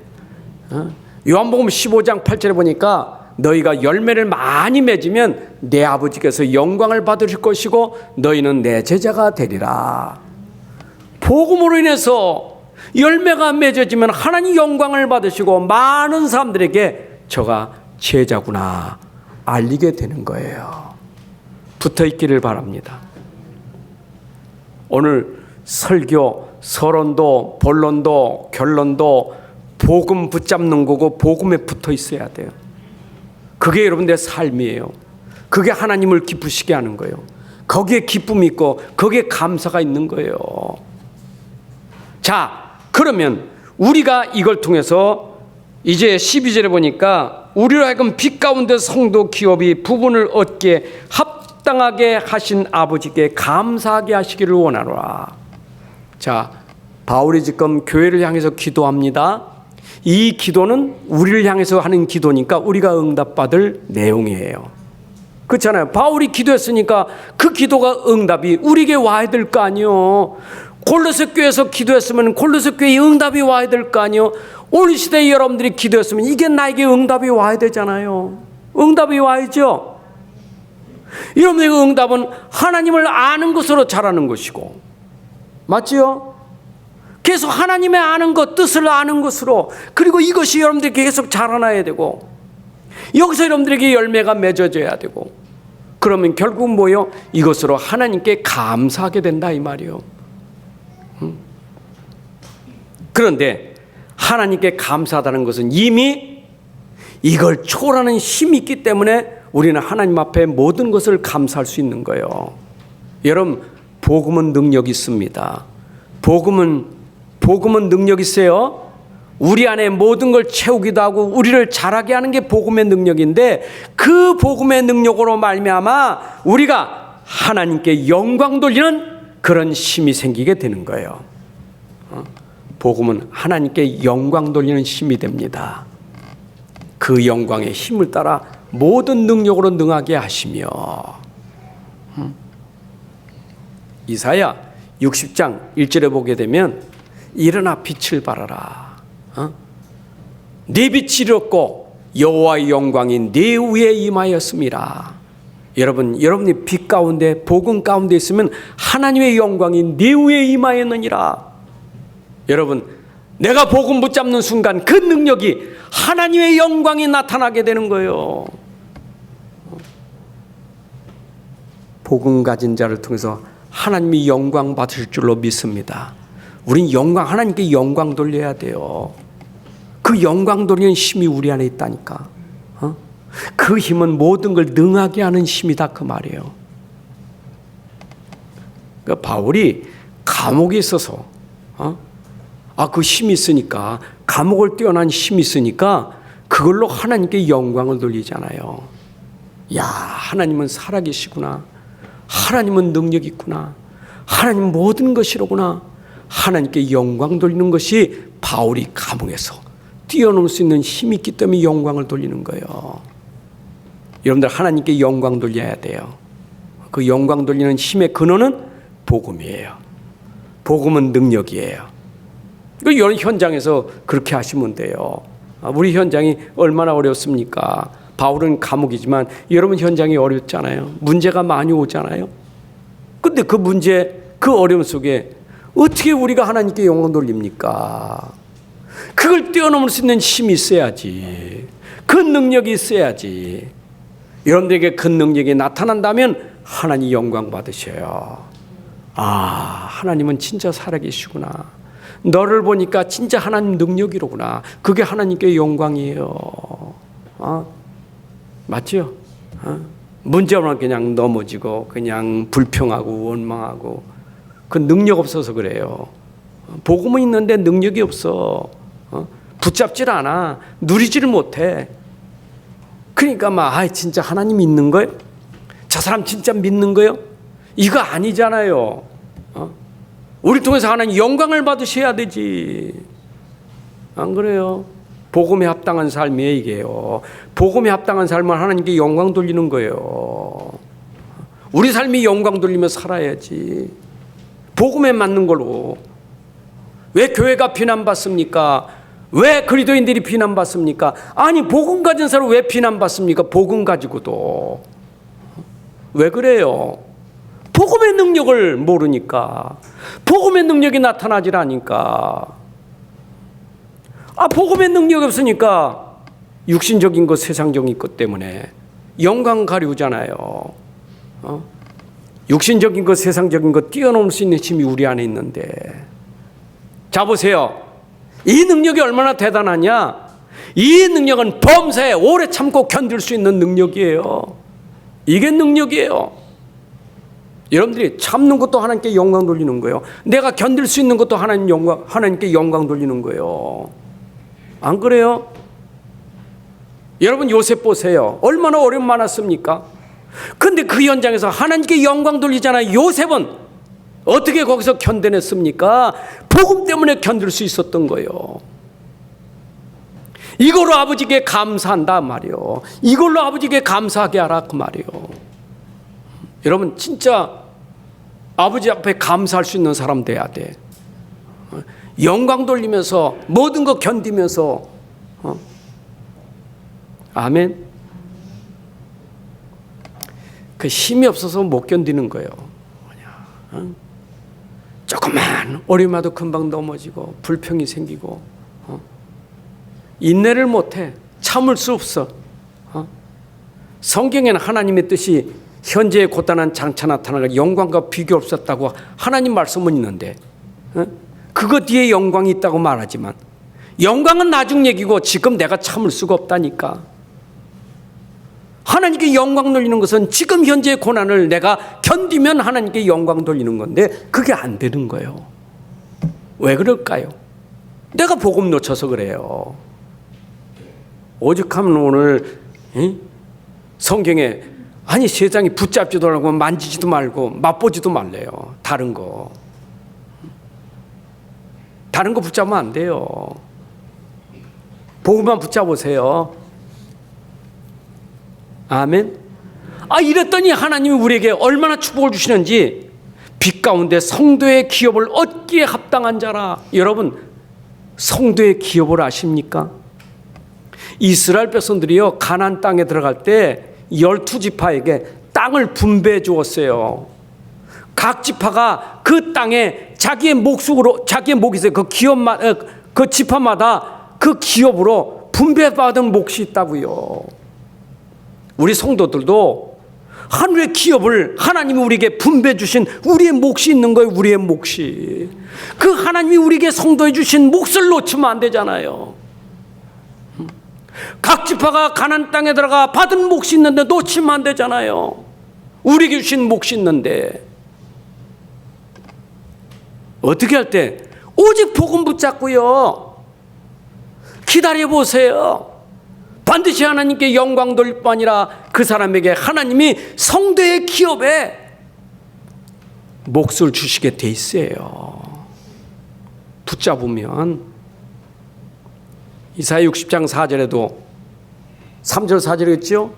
요한복음 15장 8절에 보니까 너희가 열매를 많이 맺으면 내 아버지께서 영광을 받으실 것이고 너희는 내 제자가 되리라. 복음으로 인해서 열매가 맺어지면 하나님 영광을 받으시고 많은 사람들에게 저가 제자구나 알리게 되는 거예요. 붙어 있기를 바랍니다. 오늘 설교, 서론도, 본론도, 결론도 복음 붙잡는 거고 복음에 붙어 있어야 돼요. 그게 여러분들의 삶이에요. 그게 하나님을 기쁘시게 하는 거예요. 거기에 기쁨이 있고 거기에 감사가 있는 거예요. 자, 그러면 우리가 이걸 통해서 이제 12절에 보니까 우리로 하여금 빛 가운데 성도 기업이 부분을 얻게 합당하게 하신 아버지께 감사하게 하시기를 원하노라. 자, 바울이 지금 교회를 향해서 기도합니다. 이 기도는 우리를 향해서 하는 기도니까 우리가 응답받을 내용이에요. 그렇잖아요. 바울이 기도했으니까 그 기도가 응답이 우리에게 와야 될 거 아니요. 골로새 교회에서 기도했으면 골로새 교회에 응답이 와야 될 거 아니요. 오늘 시대에 여러분들이 기도했으면 이게 나에게 응답이 와야 되잖아요. 응답이 와야죠. 여러분의 응답은 하나님을 아는 것으로 자라는 것이고, 맞지요? 계속 하나님의 아는 것, 뜻을 아는 것으로, 그리고 이것이 여러분들에게 계속 자라나야 되고, 여기서 여러분들에게 열매가 맺어져야 되고, 그러면 결국 뭐요? 이것으로 하나님께 감사하게 된다 이 말이요. 그런데 하나님께 감사하다는 것은 이미 이걸 초월하는 힘이 있기 때문에 우리는 하나님 앞에 모든 것을 감사할 수 있는 거예요. 여러분, 복음은 능력이 있습니다. 복음은 능력이 있어요. 우리 안에 모든 걸 채우기도 하고 우리를 자라게 하는 게 복음의 능력인데, 그 복음의 능력으로 말미암아 우리가 하나님께 영광 돌리는 그런 힘이 생기게 되는 거예요. 복음은 하나님께 영광 돌리는 힘이 됩니다. 그 영광의 힘을 따라 모든 능력으로 능하게 하시며, 이사야 60장 1절에 보게 되면 일어나 빛을 발하라. 네 빛이 이뤘고 여호와의 영광이 네 위에 임하였음이라. 여러분이 빛 가운데 복음 가운데 있으면 하나님의 영광이 네 위에 임하였느니라. 여러분, 내가 복음 붙잡는 순간 그 능력이 하나님의 영광이 나타나게 되는 거예요. 복음 가진 자를 통해서 하나님이 영광 받으실 줄로 믿습니다. 우린 하나님께 영광 돌려야 돼요. 그 영광 돌리는 힘이 우리 안에 있다니까. 그 힘은 모든 걸 능하게 하는 힘이다 그 말이에요. 그러니까 바울이 감옥에 있어서 그 힘이 있으니까, 감옥을 뛰어난 힘이 있으니까 그걸로 하나님께 영광을 돌리잖아요. 야, 하나님은 살아계시구나. 하나님은 능력 있구나. 하나님 모든 것이로구나. 하나님께 영광 돌리는 것이 바울이 감옥에서 뛰어넘을 수 있는 힘이 있기 때문에 영광을 돌리는 거예요. 여러분들 하나님께 영광 돌려야 돼요. 그 영광 돌리는 힘의 근원은 복음이에요. 복음은 능력이에요. 이런 현장에서 그렇게 하시면 돼요. 우리 현장이 얼마나 어렵습니까? 바울은 감옥이지만 여러분 현장이 어렵잖아요. 문제가 많이 오잖아요. 근데 그 문제, 그 어려움 속에 어떻게 우리가 하나님께 영광 돌립니까? 그걸 뛰어넘을 수 있는 힘이 있어야지. 그 능력이 있어야지. 여러분들에게 그 능력이 나타난다면 하나님 영광 받으셔요. 하나님은 진짜 살아계시구나. 너를 보니까 진짜 하나님 능력이로구나. 그게 하나님께 영광이에요. 맞죠? 문제만 그냥 넘어지고 그냥 불평하고 원망하고 그 능력 없어서 그래요. 복음은 있는데 능력이 없어. 붙잡질 않아. 누리지를 못해. 그러니까 진짜 하나님 있는 거예요? 저 사람 진짜 믿는 거예요? 이거 아니잖아요. 우리 통해서 하나님 영광을 받으셔야 되지. 안 그래요? 복음에 합당한 삶이에요, 이게요. 복음에 합당한 삶은 하나님께 영광 돌리는 거예요. 우리 삶이 영광 돌리며 살아야지. 복음에 맞는 걸로. 왜 교회가 비난받습니까? 왜 그리스도인들이 비난받습니까? 아니, 복음 가진 사람 왜 비난받습니까? 복음 가지고도. 왜 그래요? 복음의 능력을 모르니까. 복음의 능력이 나타나질 않으니까. 복음의 능력이 없으니까 육신적인 것, 세상적인 것 때문에 영광 가리우잖아요. 육신적인 것, 세상적인 것 뛰어넘을 수 있는 힘이 우리 안에 있는데. 자, 보세요. 이 능력이 얼마나 대단하냐? 이 능력은 범사에 오래 참고 견딜 수 있는 능력이에요. 이게 능력이에요. 여러분들이 참는 것도 하나님께 영광 돌리는 거예요. 내가 견딜 수 있는 것도 하나님께 영광 돌리는 거예요. 안 그래요? 여러분 요셉 보세요. 얼마나 어려움 많았습니까? 근데 그 현장에서 하나님께 영광 돌리잖아요. 요셉은 어떻게 거기서 견뎌냈습니까? 복음 때문에 견딜 수 있었던 거예요. 이걸로 아버지께 감사한다 말이요. 이걸로 아버지께 감사하게 하라 그 말이요. 여러분 진짜 아버지 앞에 감사할 수 있는 사람 돼야 돼. 영광 돌리면서 모든 거 견디면서. 아멘. 그 힘이 없어서 못 견디는 거예요. 조그만 어려움에도 금방 넘어지고 불평이 생기고 인내를 못해. 참을 수 없어. 성경에는 하나님의 뜻이 현재의 고단한 장차 나타나는 영광과 비교 없었다고 하나님 말씀은 있는데 그거 뒤에 영광이 있다고 말하지만 영광은 나중 얘기고 지금 내가 참을 수가 없다니까. 하나님께 영광 돌리는 것은 지금 현재의 고난을 내가 견디면 하나님께 영광 돌리는 건데 그게 안 되는 거예요. 왜 그럴까요? 내가 복음 놓쳐서 그래요. 오죽하면 오늘 성경에 세상이 붙잡지도 말고 만지지도 말고 맛보지도 말래요. 다른 거 붙잡으면 안 돼요. 복음만 붙잡으세요. 아멘. 이랬더니 하나님이 우리에게 얼마나 축복을 주시는지. 빛 가운데 성도의 기업을 얻기에 합당한 자라. 여러분 성도의 기업을 아십니까? 이스라엘 백성들이요 가나안 땅에 들어갈 때 12지파에게 땅을 분배해 주었어요. 각 지파가 그 땅에 자기의 몫으로 자기의 몫이 있어요. 그 기업마다 그 지파마다 그 기업으로 분배받은 몫이 있다고요. 우리 성도들도 하늘의 기업을 하나님이 우리에게 분배해 주신 우리의 몫이 있는 거예요. 우리의 몫이. 그 하나님이 우리에게 성도해 주신 몫을 놓치면 안 되잖아요. 각 지파가 가나안 땅에 들어가 받은 몫이 있는데 놓치면 안 되잖아요. 우리에게 주신 몫이 있는데 어떻게 할 때? 오직 복음 붙잡고요. 기다려보세요. 반드시 하나님께 영광 돌릴 뿐 아니라 그 사람에게 하나님이 성도의 기업에 몫을 주시게 돼 있어요. 붙잡으면. 이사야 60장 4절에도 3절 4절에 있죠.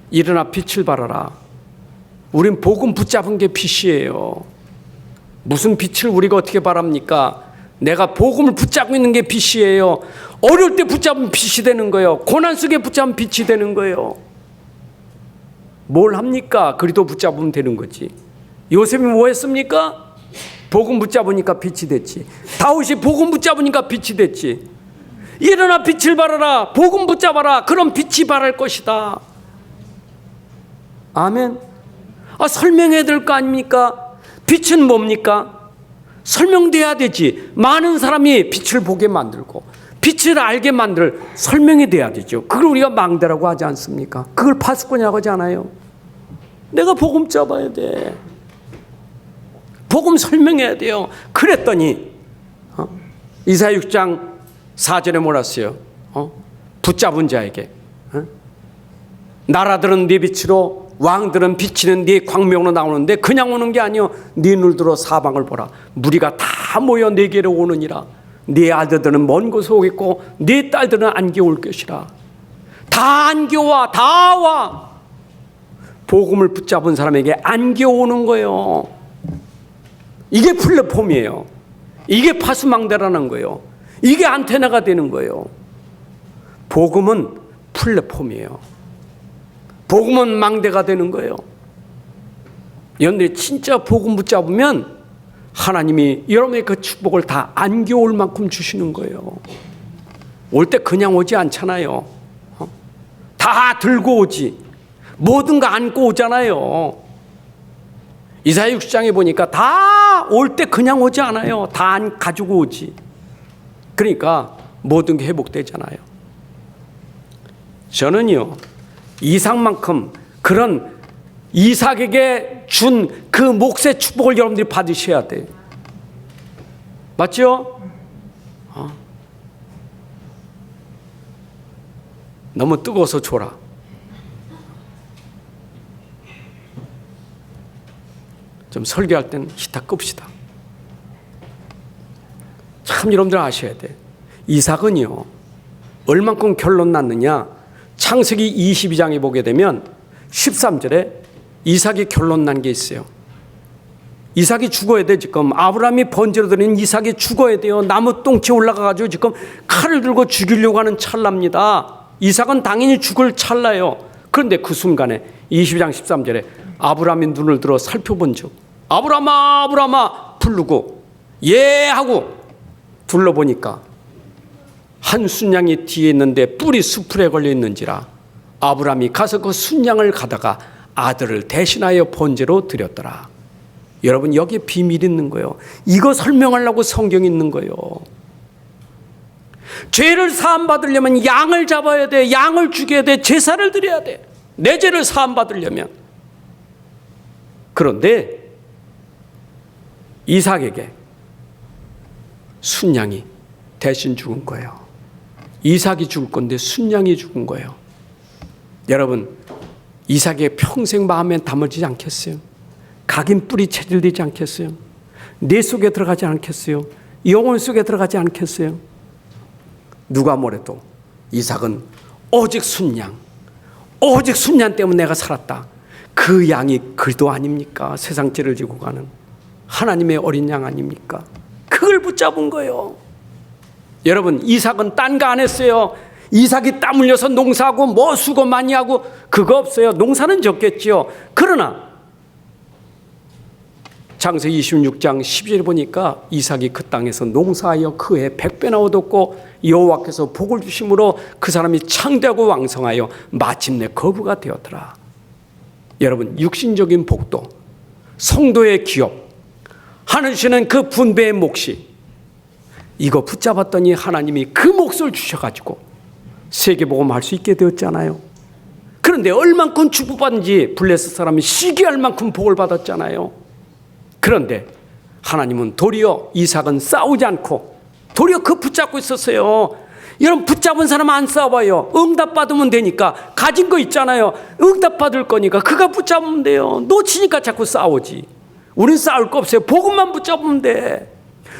일어나 빛을 발하라. 우린 복음 붙잡은 게 빛이에요. 무슨 빛을 우리가 어떻게 바랍니까? 내가 복음을 붙잡고 있는 게 빛이에요. 어려울 때 붙잡으면 빛이 되는 거예요. 고난 속에 붙잡으면 빛이 되는 거예요. 뭘 합니까? 그리도 붙잡으면 되는 거지. 요셉이 뭐 했습니까? 복음 붙잡으니까 빛이 됐지. 다윗이 복음 붙잡으니까 빛이 됐지. 일어나 빛을 발하라. 복음 붙잡아라. 그럼 빛이 발할 것이다. 아멘. 설명해야 될 거 아닙니까? 빛은 뭡니까? 설명돼야 되지. 많은 사람이 빛을 보게 만들고 빛을 알게 만들 설명이 돼야 되죠. 그걸 우리가 망대라고 하지 않습니까? 그걸 파수꾼이라고 하지 않아요? 내가 복음 잡아야 돼. 복음 설명해야 돼요. 그랬더니 이사야 6장 4절에 몰았어요. 붙잡은 자에게 나라들은 네 빛으로 왕들은 비치는 네 광명으로 나오는데 그냥 오는 게 아니요. 네 눈을 들어 사방을 보라. 무리가 다 모여 네게로 오느니라. 네 아들들은 먼 곳에 오겠고 네 딸들은 안겨 올 것이라. 다 안겨와. 다 와. 복음을 붙잡은 사람에게 안겨 오는 거예요. 이게 플랫폼이에요. 이게 파수망대라는 거예요. 이게 안테나가 되는 거예요. 복음은 플랫폼이에요. 복음은 망대가 되는 거예요. 여러분들이 진짜 복음 붙잡으면 하나님이 여러분의 그 축복을 다 안겨올 만큼 주시는 거예요. 올 때 그냥 오지 않잖아요. 다 들고 오지. 모든 거 안고 오잖아요. 이사야 60장에 보니까 다 올 때 그냥 오지 않아요. 다 가지고 오지. 그러니까 모든 게 회복되잖아요. 저는요, 이삭만큼 그런 이삭에게 준 그 몫의 축복을 여러분들이 받으셔야 돼요. 맞죠? 너무 뜨거워서 줘라. 좀 설교할 땐 히터 끕시다. 참 여러분들 아셔야 돼. 이삭은요, 얼만큼 결론 났느냐? 창세기 22장에 보게 되면 13절에 이삭이 결론 난 게 있어요. 이삭이 죽어야 돼. 지금 아브라함이 번제로 드린 이삭이 죽어야 돼요. 나무 똥치에 올라가가지고 지금 칼을 들고 죽이려고 하는 찰나입니다. 이삭은 당연히 죽을 찰나예요. 그런데 그 순간에 22장 13절에 아브라함이 눈을 들어 살펴본 즉 아브라함아 아브라함아 부르고 예 하고 둘러보니까 한 순양이 뒤에 있는데 뿔이 수풀에 걸려 있는지라 아브라함이 가서 그 순양을 가다가 아들을 대신하여 번제로 드렸더라. 여러분, 여기에 비밀이 있는 거예요. 이거 설명하려고 성경이 있는 거예요. 죄를 사함받으려면 양을 잡아야 돼. 양을 죽여야 돼. 제사를 드려야 돼. 내 죄를 사함받으려면. 그런데 이삭에게 순양이 대신 죽은 거예요. 이삭이 죽을 건데 순양이 죽은 거예요. 여러분, 이삭의 평생 마음에 담아지지 않겠어요? 각인 뿔이 체질되지 않겠어요? 뇌 속에 들어가지 않겠어요? 영혼 속에 들어가지 않겠어요? 누가 뭐래도 이삭은 오직 순양 때문에 내가 살았다. 그 양이 그도 아닙니까? 세상 죄를 지고 가는 하나님의 어린 양 아닙니까? 그걸 붙잡은 거예요. 여러분, 이삭은 딴 거 안 했어요. 이삭이 땀 흘려서 농사하고 뭐 수고 많이 하고 그거 없어요. 농사는 적겠지요. 그러나 창세기 26장 12절에 보니까 이삭이 그 땅에서 농사하여 그해 100배나 얻었고 여호와께서 복을 주심으로 그 사람이 창대하고 왕성하여 마침내 거부가 되었더라. 여러분, 육신적인 복도, 성도의 기업, 하늘 주시는 그 분배의 몫이, 이거 붙잡았더니 하나님이 그 몫을 주셔가지고 세계복음 할 수 있게 되었잖아요. 그런데 얼만큼 축복받은지 블레셋 사람이 시기할 만큼 복을 받았잖아요. 그런데 하나님은 도리어 이삭은 싸우지 않고 도리어 그 붙잡고 있었어요. 여러분, 붙잡은 사람 안 싸워요. 응답받으면 되니까. 가진 거 있잖아요. 응답받을 거니까 그가 붙잡으면 돼요. 놓치니까 자꾸 싸우지. 우린 싸울 거 없어요. 복음만 붙잡으면 돼.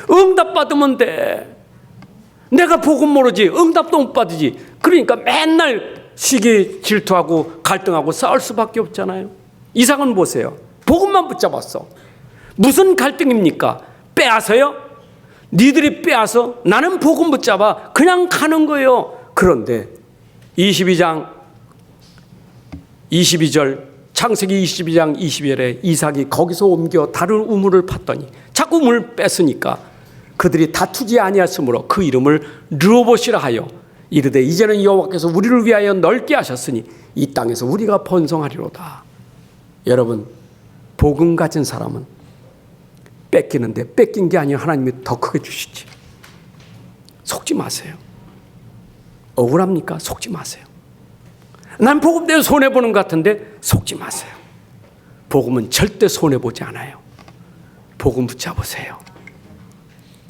응답받으면 돼. 내가 복음 모르지 응답도 못 받으지. 그러니까 맨날 시기 질투하고 갈등하고 싸울 수밖에 없잖아요. 이삭은 보세요. 복음만 붙잡았어. 무슨 갈등입니까? 빼앗아요? 니들이 빼앗아? 나는 복음 붙잡아. 그냥 가는 거예요. 그런데 22장 22절, 창세기 22장 22절에 이삭이 거기서 옮겨 다른 우물을 팠더니 자꾸 물을 뺐으니까 그들이 다투지 아니하였으므로 그 이름을 르호봇이라 하여 이르되 이제는 여호와께서 우리를 위하여 넓게 하셨으니 이 땅에서 우리가 번성하리로다. 여러분, 복음 가진 사람은 뺏기는데 뺏긴 게 아니라 하나님이 더 크게 주시지. 속지 마세요. 억울합니까? 속지 마세요. 난 복음 때문에 손해보는 것 같은데 속지 마세요. 복음은 절대 손해보지 않아요. 복음 붙잡으세요.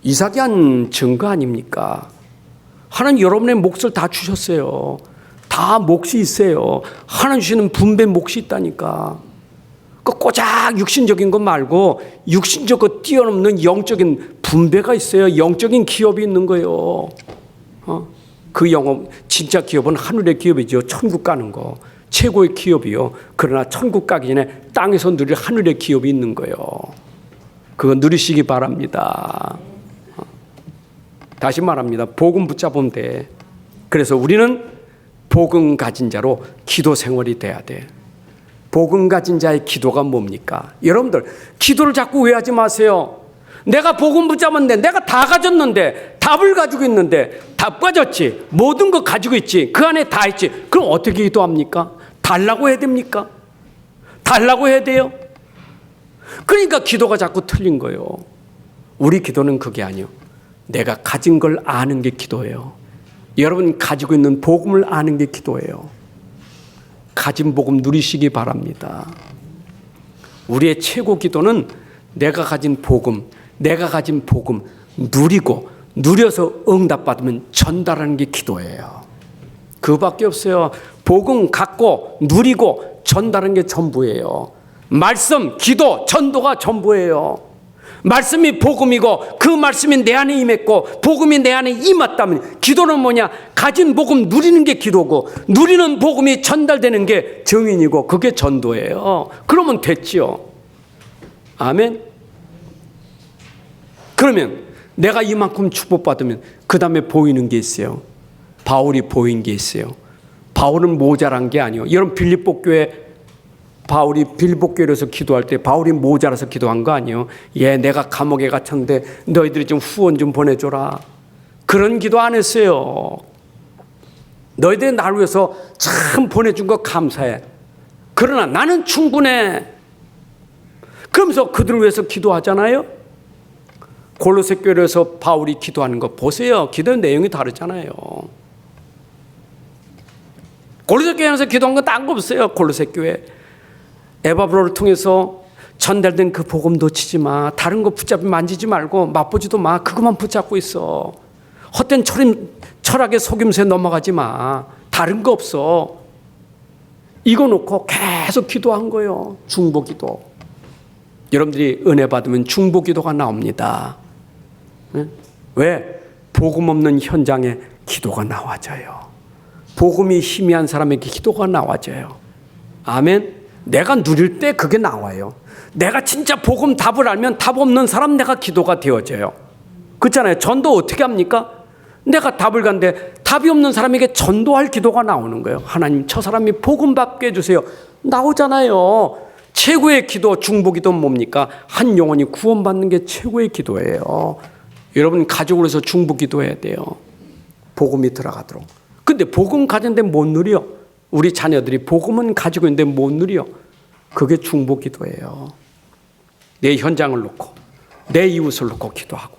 이삭이 한 증거 아닙니까? 하나님 여러분의 몫을 다 주셨어요. 다 몫이 있어요. 하나님 주시는 분배 몫이 있다니까. 그 꼬작 육신적인 것 말고 육신적으로 뛰어넘는 영적인 분배가 있어요. 영적인 기업이 있는 거예요. 그 영업, 진짜 기업은 하늘의 기업이죠. 천국 가는 거. 최고의 기업이요. 그러나 천국 가기 전에 땅에서 누릴 하늘의 기업이 있는 거예요. 그거 누리시기 바랍니다. 다시 말합니다. 복음 붙잡으면 돼. 그래서 우리는 복음 가진 자로 기도 생활이 돼야 돼. 복음 가진 자의 기도가 뭡니까? 여러분들, 기도를 자꾸 왜 하지 마세요. 내가 복음 붙잡았는데, 내가 다 가졌는데, 답을 가지고 있는데, 답 가졌지, 모든 거 가지고 있지, 그 안에 다 있지. 그럼 어떻게 기도합니까? 달라고 해야 됩니까? 달라고 해야 돼요? 그러니까 기도가 자꾸 틀린 거예요. 우리 기도는 그게 아니에요. 내가 가진 걸 아는 게 기도예요. 여러분 가지고 있는 복음을 아는 게 기도예요. 가진 복음 누리시기 바랍니다. 우리의 최고 기도는 내가 가진 복음 누리고 누려서 응답받으면 전달하는 게 기도예요. 그밖에 없어요. 복음 갖고 누리고 전달하는 게 전부예요. 말씀, 기도, 전도가 전부예요. 말씀이 복음이고 그 말씀이 내 안에 임했고 복음이 내 안에 임했다면 기도는 뭐냐? 가진 복음 누리는 게 기도고 누리는 복음이 전달되는 게 증인이고 그게 전도예요. 그러면 됐지요. 아멘. 그러면 내가 이만큼 축복받으면 그 다음에 보이는 게 있어요. 바울이 보인 게 있어요. 바울은 모자란 게 아니에요. 여러분 빌립보 교회 바울이 빌립보 교회에서 기도할 때 바울이 모자라서 기도한 거 아니에요. 내가 감옥에 갇혔는데 너희들이 좀 후원 좀 보내줘라. 그런 기도 안 했어요. 너희들이 나를 위해서 참 보내준 거 감사해. 그러나 나는 충분해. 그러면서 그들을 위해서 기도하잖아요. 골로새 교회에서 바울이 기도하는 거 보세요. 기도의 내용이 다르잖아요. 골로새 교회에서 기도한 건 딴 거 없어요. 골로새 교회 에바브로를 통해서 전달된 그 복음 놓치지 마. 다른 거 붙잡고 만지지 말고 맛보지도 마. 그것만 붙잡고 있어. 헛된 철학의 속임수에 넘어가지 마. 다른 거 없어. 이거 놓고 계속 기도한 거예요. 중보기도. 여러분들이 은혜 받으면 중보기도가 나옵니다. 왜? 복음 없는 현장에 기도가 나와져요. 복음이 희미한 사람에게 기도가 나와져요. 아멘. 내가 누릴 때 그게 나와요. 내가 진짜 복음 답을 알면 답 없는 사람 내가 기도가 되어져요. 그렇잖아요. 전도 어떻게 합니까? 내가 답을 간데 답이 없는 사람에게 전도할 기도가 나오는 거예요. 하나님 저 사람이 복음 받게 해주세요. 나오잖아요. 최고의 기도 중보기도는 뭡니까? 한 영혼이 구원받는 게 최고의 기도예요. 여러분 가족으로서 중보기도해야 돼요. 복음이 들어가도록. 근데 복음 가진데 못 누려. 우리 자녀들이 복음은 가지고 있는데 못 누려. 그게 중보 기도예요. 내 현장을 놓고 내 이웃을 놓고 기도하고,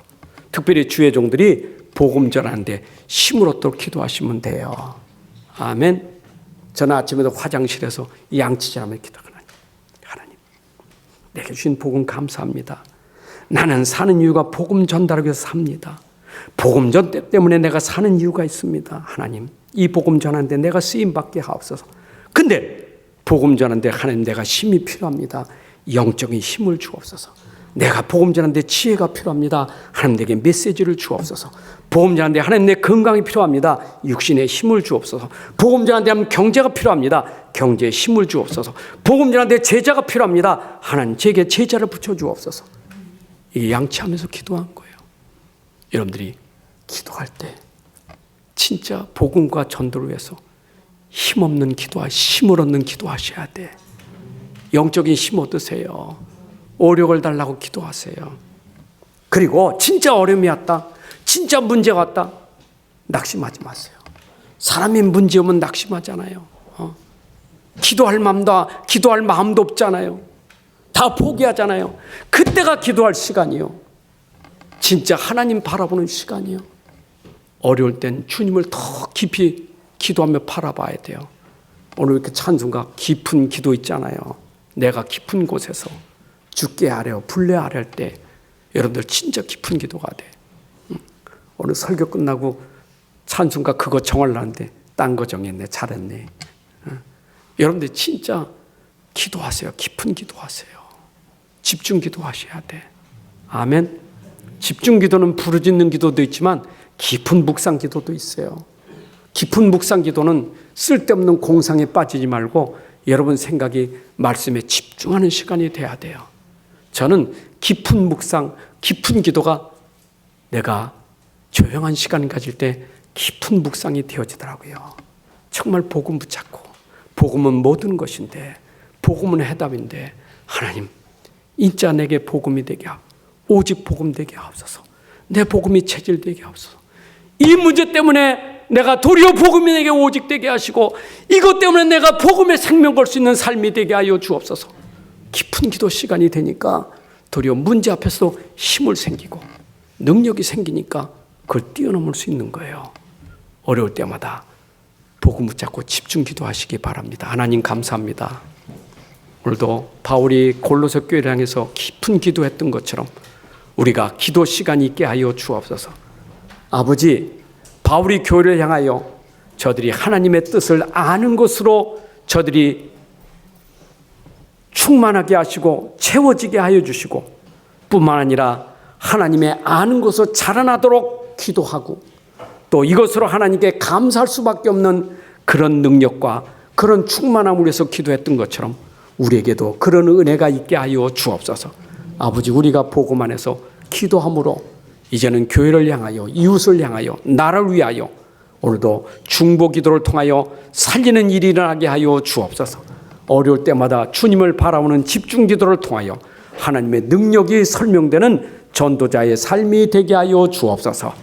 특별히 주의 종들이 복음 전하는데 힘을 얻도록 기도하시면 돼요. 아멘. 저는 아침에도 화장실에서 양치질하며 기도하는 하나님, 내게 주신 복음 감사합니다. 나는 사는 이유가 복음 전달하기 위해서 삽니다. 복음 전달 때문에 내가 사는 이유가 있습니다. 하나님, 이 복음 전하는데 내가 쓰임받게 하옵소서. 근데 복음 전하는데 하나님, 내가 힘이 필요합니다. 영적인 힘을 주옵소서. 내가 복음 전하는데 지혜가 필요합니다. 하나님, 내게 메시지를 주옵소서. 복음 전하는데 하나님, 내 건강이 필요합니다. 육신의 힘을 주옵소서. 복음 전하는데 하나님, 경제가 필요합니다. 경제의 힘을 주옵소서. 복음 전하는데 제자가 필요합니다. 하나님, 제게 제자를 붙여주옵소서. 이게 양치하면서 기도한 거예요. 여러분들이 기도할 때 진짜 복음과 전도를 위해서 힘없는 기도와 힘을 얻는 기도하셔야 돼. 영적인 힘 얻으세요. 오력을 달라고 기도하세요. 그리고 진짜 어려움이 왔다, 진짜 문제가 왔다, 낙심하지 마세요. 사람이 문제 오면 낙심하잖아요. 기도할 마음도 없잖아요. 다 포기하잖아요. 그때가 기도할 시간이요. 진짜 하나님 바라보는 시간이요. 어려울 땐 주님을 더 깊이 기도하며 바라봐야 돼요. 오늘 이렇게 찬송가 깊은 기도 있잖아요. 내가 깊은 곳에서 죽게 하려 불래 하려 할 때 여러분들 진짜 깊은 기도가 돼. 오늘 설교 끝나고 찬송가 그거 정하려는데 딴 거 정했네. 잘했네. 여러분들 진짜 기도하세요. 깊은 기도하세요. 집중 기도하셔야 돼. 아멘. 집중 기도는 부르짖는 기도도 있지만 깊은 묵상 기도도 있어요. 깊은 묵상 기도는 쓸데없는 공상에 빠지지 말고 여러분 생각이 말씀에 집중하는 시간이 돼야 돼요. 저는 깊은 묵상, 깊은 기도가 내가 조용한 시간 가질 때 깊은 묵상이 되어지더라고요. 정말 복음 붙잡고, 복음은 모든 것인데, 복음은 해답인데, 하나님 인자 내게 복음이 되게 하옵소서. 오직 복음 되게 하옵소서. 내 복음이 체질되게 하옵소서. 이 문제 때문에 내가 도리어 복음이 내게 오직 되게 하시고, 이것 때문에 내가 복음의 생명 걸 수 있는 삶이 되게 하여 주옵소서. 깊은 기도 시간이 되니까 도리어 문제 앞에서도 힘을 생기고 능력이 생기니까 그걸 뛰어넘을 수 있는 거예요. 어려울 때마다 복음 붙잡고 집중 기도하시기 바랍니다. 하나님 감사합니다. 오늘도 바울이 골로새 교회를 향해서 깊은 기도했던 것처럼 우리가 기도 시간이 있게 하여 주옵소서. 아버지, 바울이 교회를 향하여 저들이 하나님의 뜻을 아는 것으로 저들이 충만하게 하시고 채워지게 하여 주시고, 뿐만 아니라 하나님의 아는 것을 자라나도록 기도하고 또 이것으로 하나님께 감사할 수밖에 없는 그런 능력과 그런 충만함을 위해서 기도했던 것처럼 우리에게도 그런 은혜가 있게 하여 주옵소서. 아버지, 우리가 복음 안에서 기도함으로 이제는 교회를 향하여, 이웃을 향하여, 나라를 위하여 오늘도 중보 기도를 통하여 살리는 일이 일어나게 하여 주옵소서. 어려울 때마다 주님을 바라보는 집중 기도를 통하여 하나님의 능력이 설명되는 전도자의 삶이 되게 하여 주옵소서.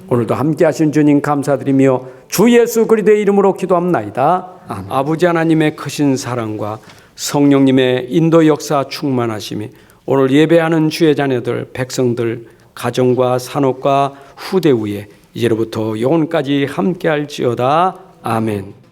오늘도 함께 하신 주님 감사드리며 주 예수 그리스도의 이름으로 기도합나이다. 아멘. 아버지 하나님의 크신 사랑과 성령님의 인도 역사 충만하심이 오늘 예배하는 주의 자녀들, 백성들, 가정과 산업과 후대 위에 이제로부터 영원까지 함께할지어다. 아멘.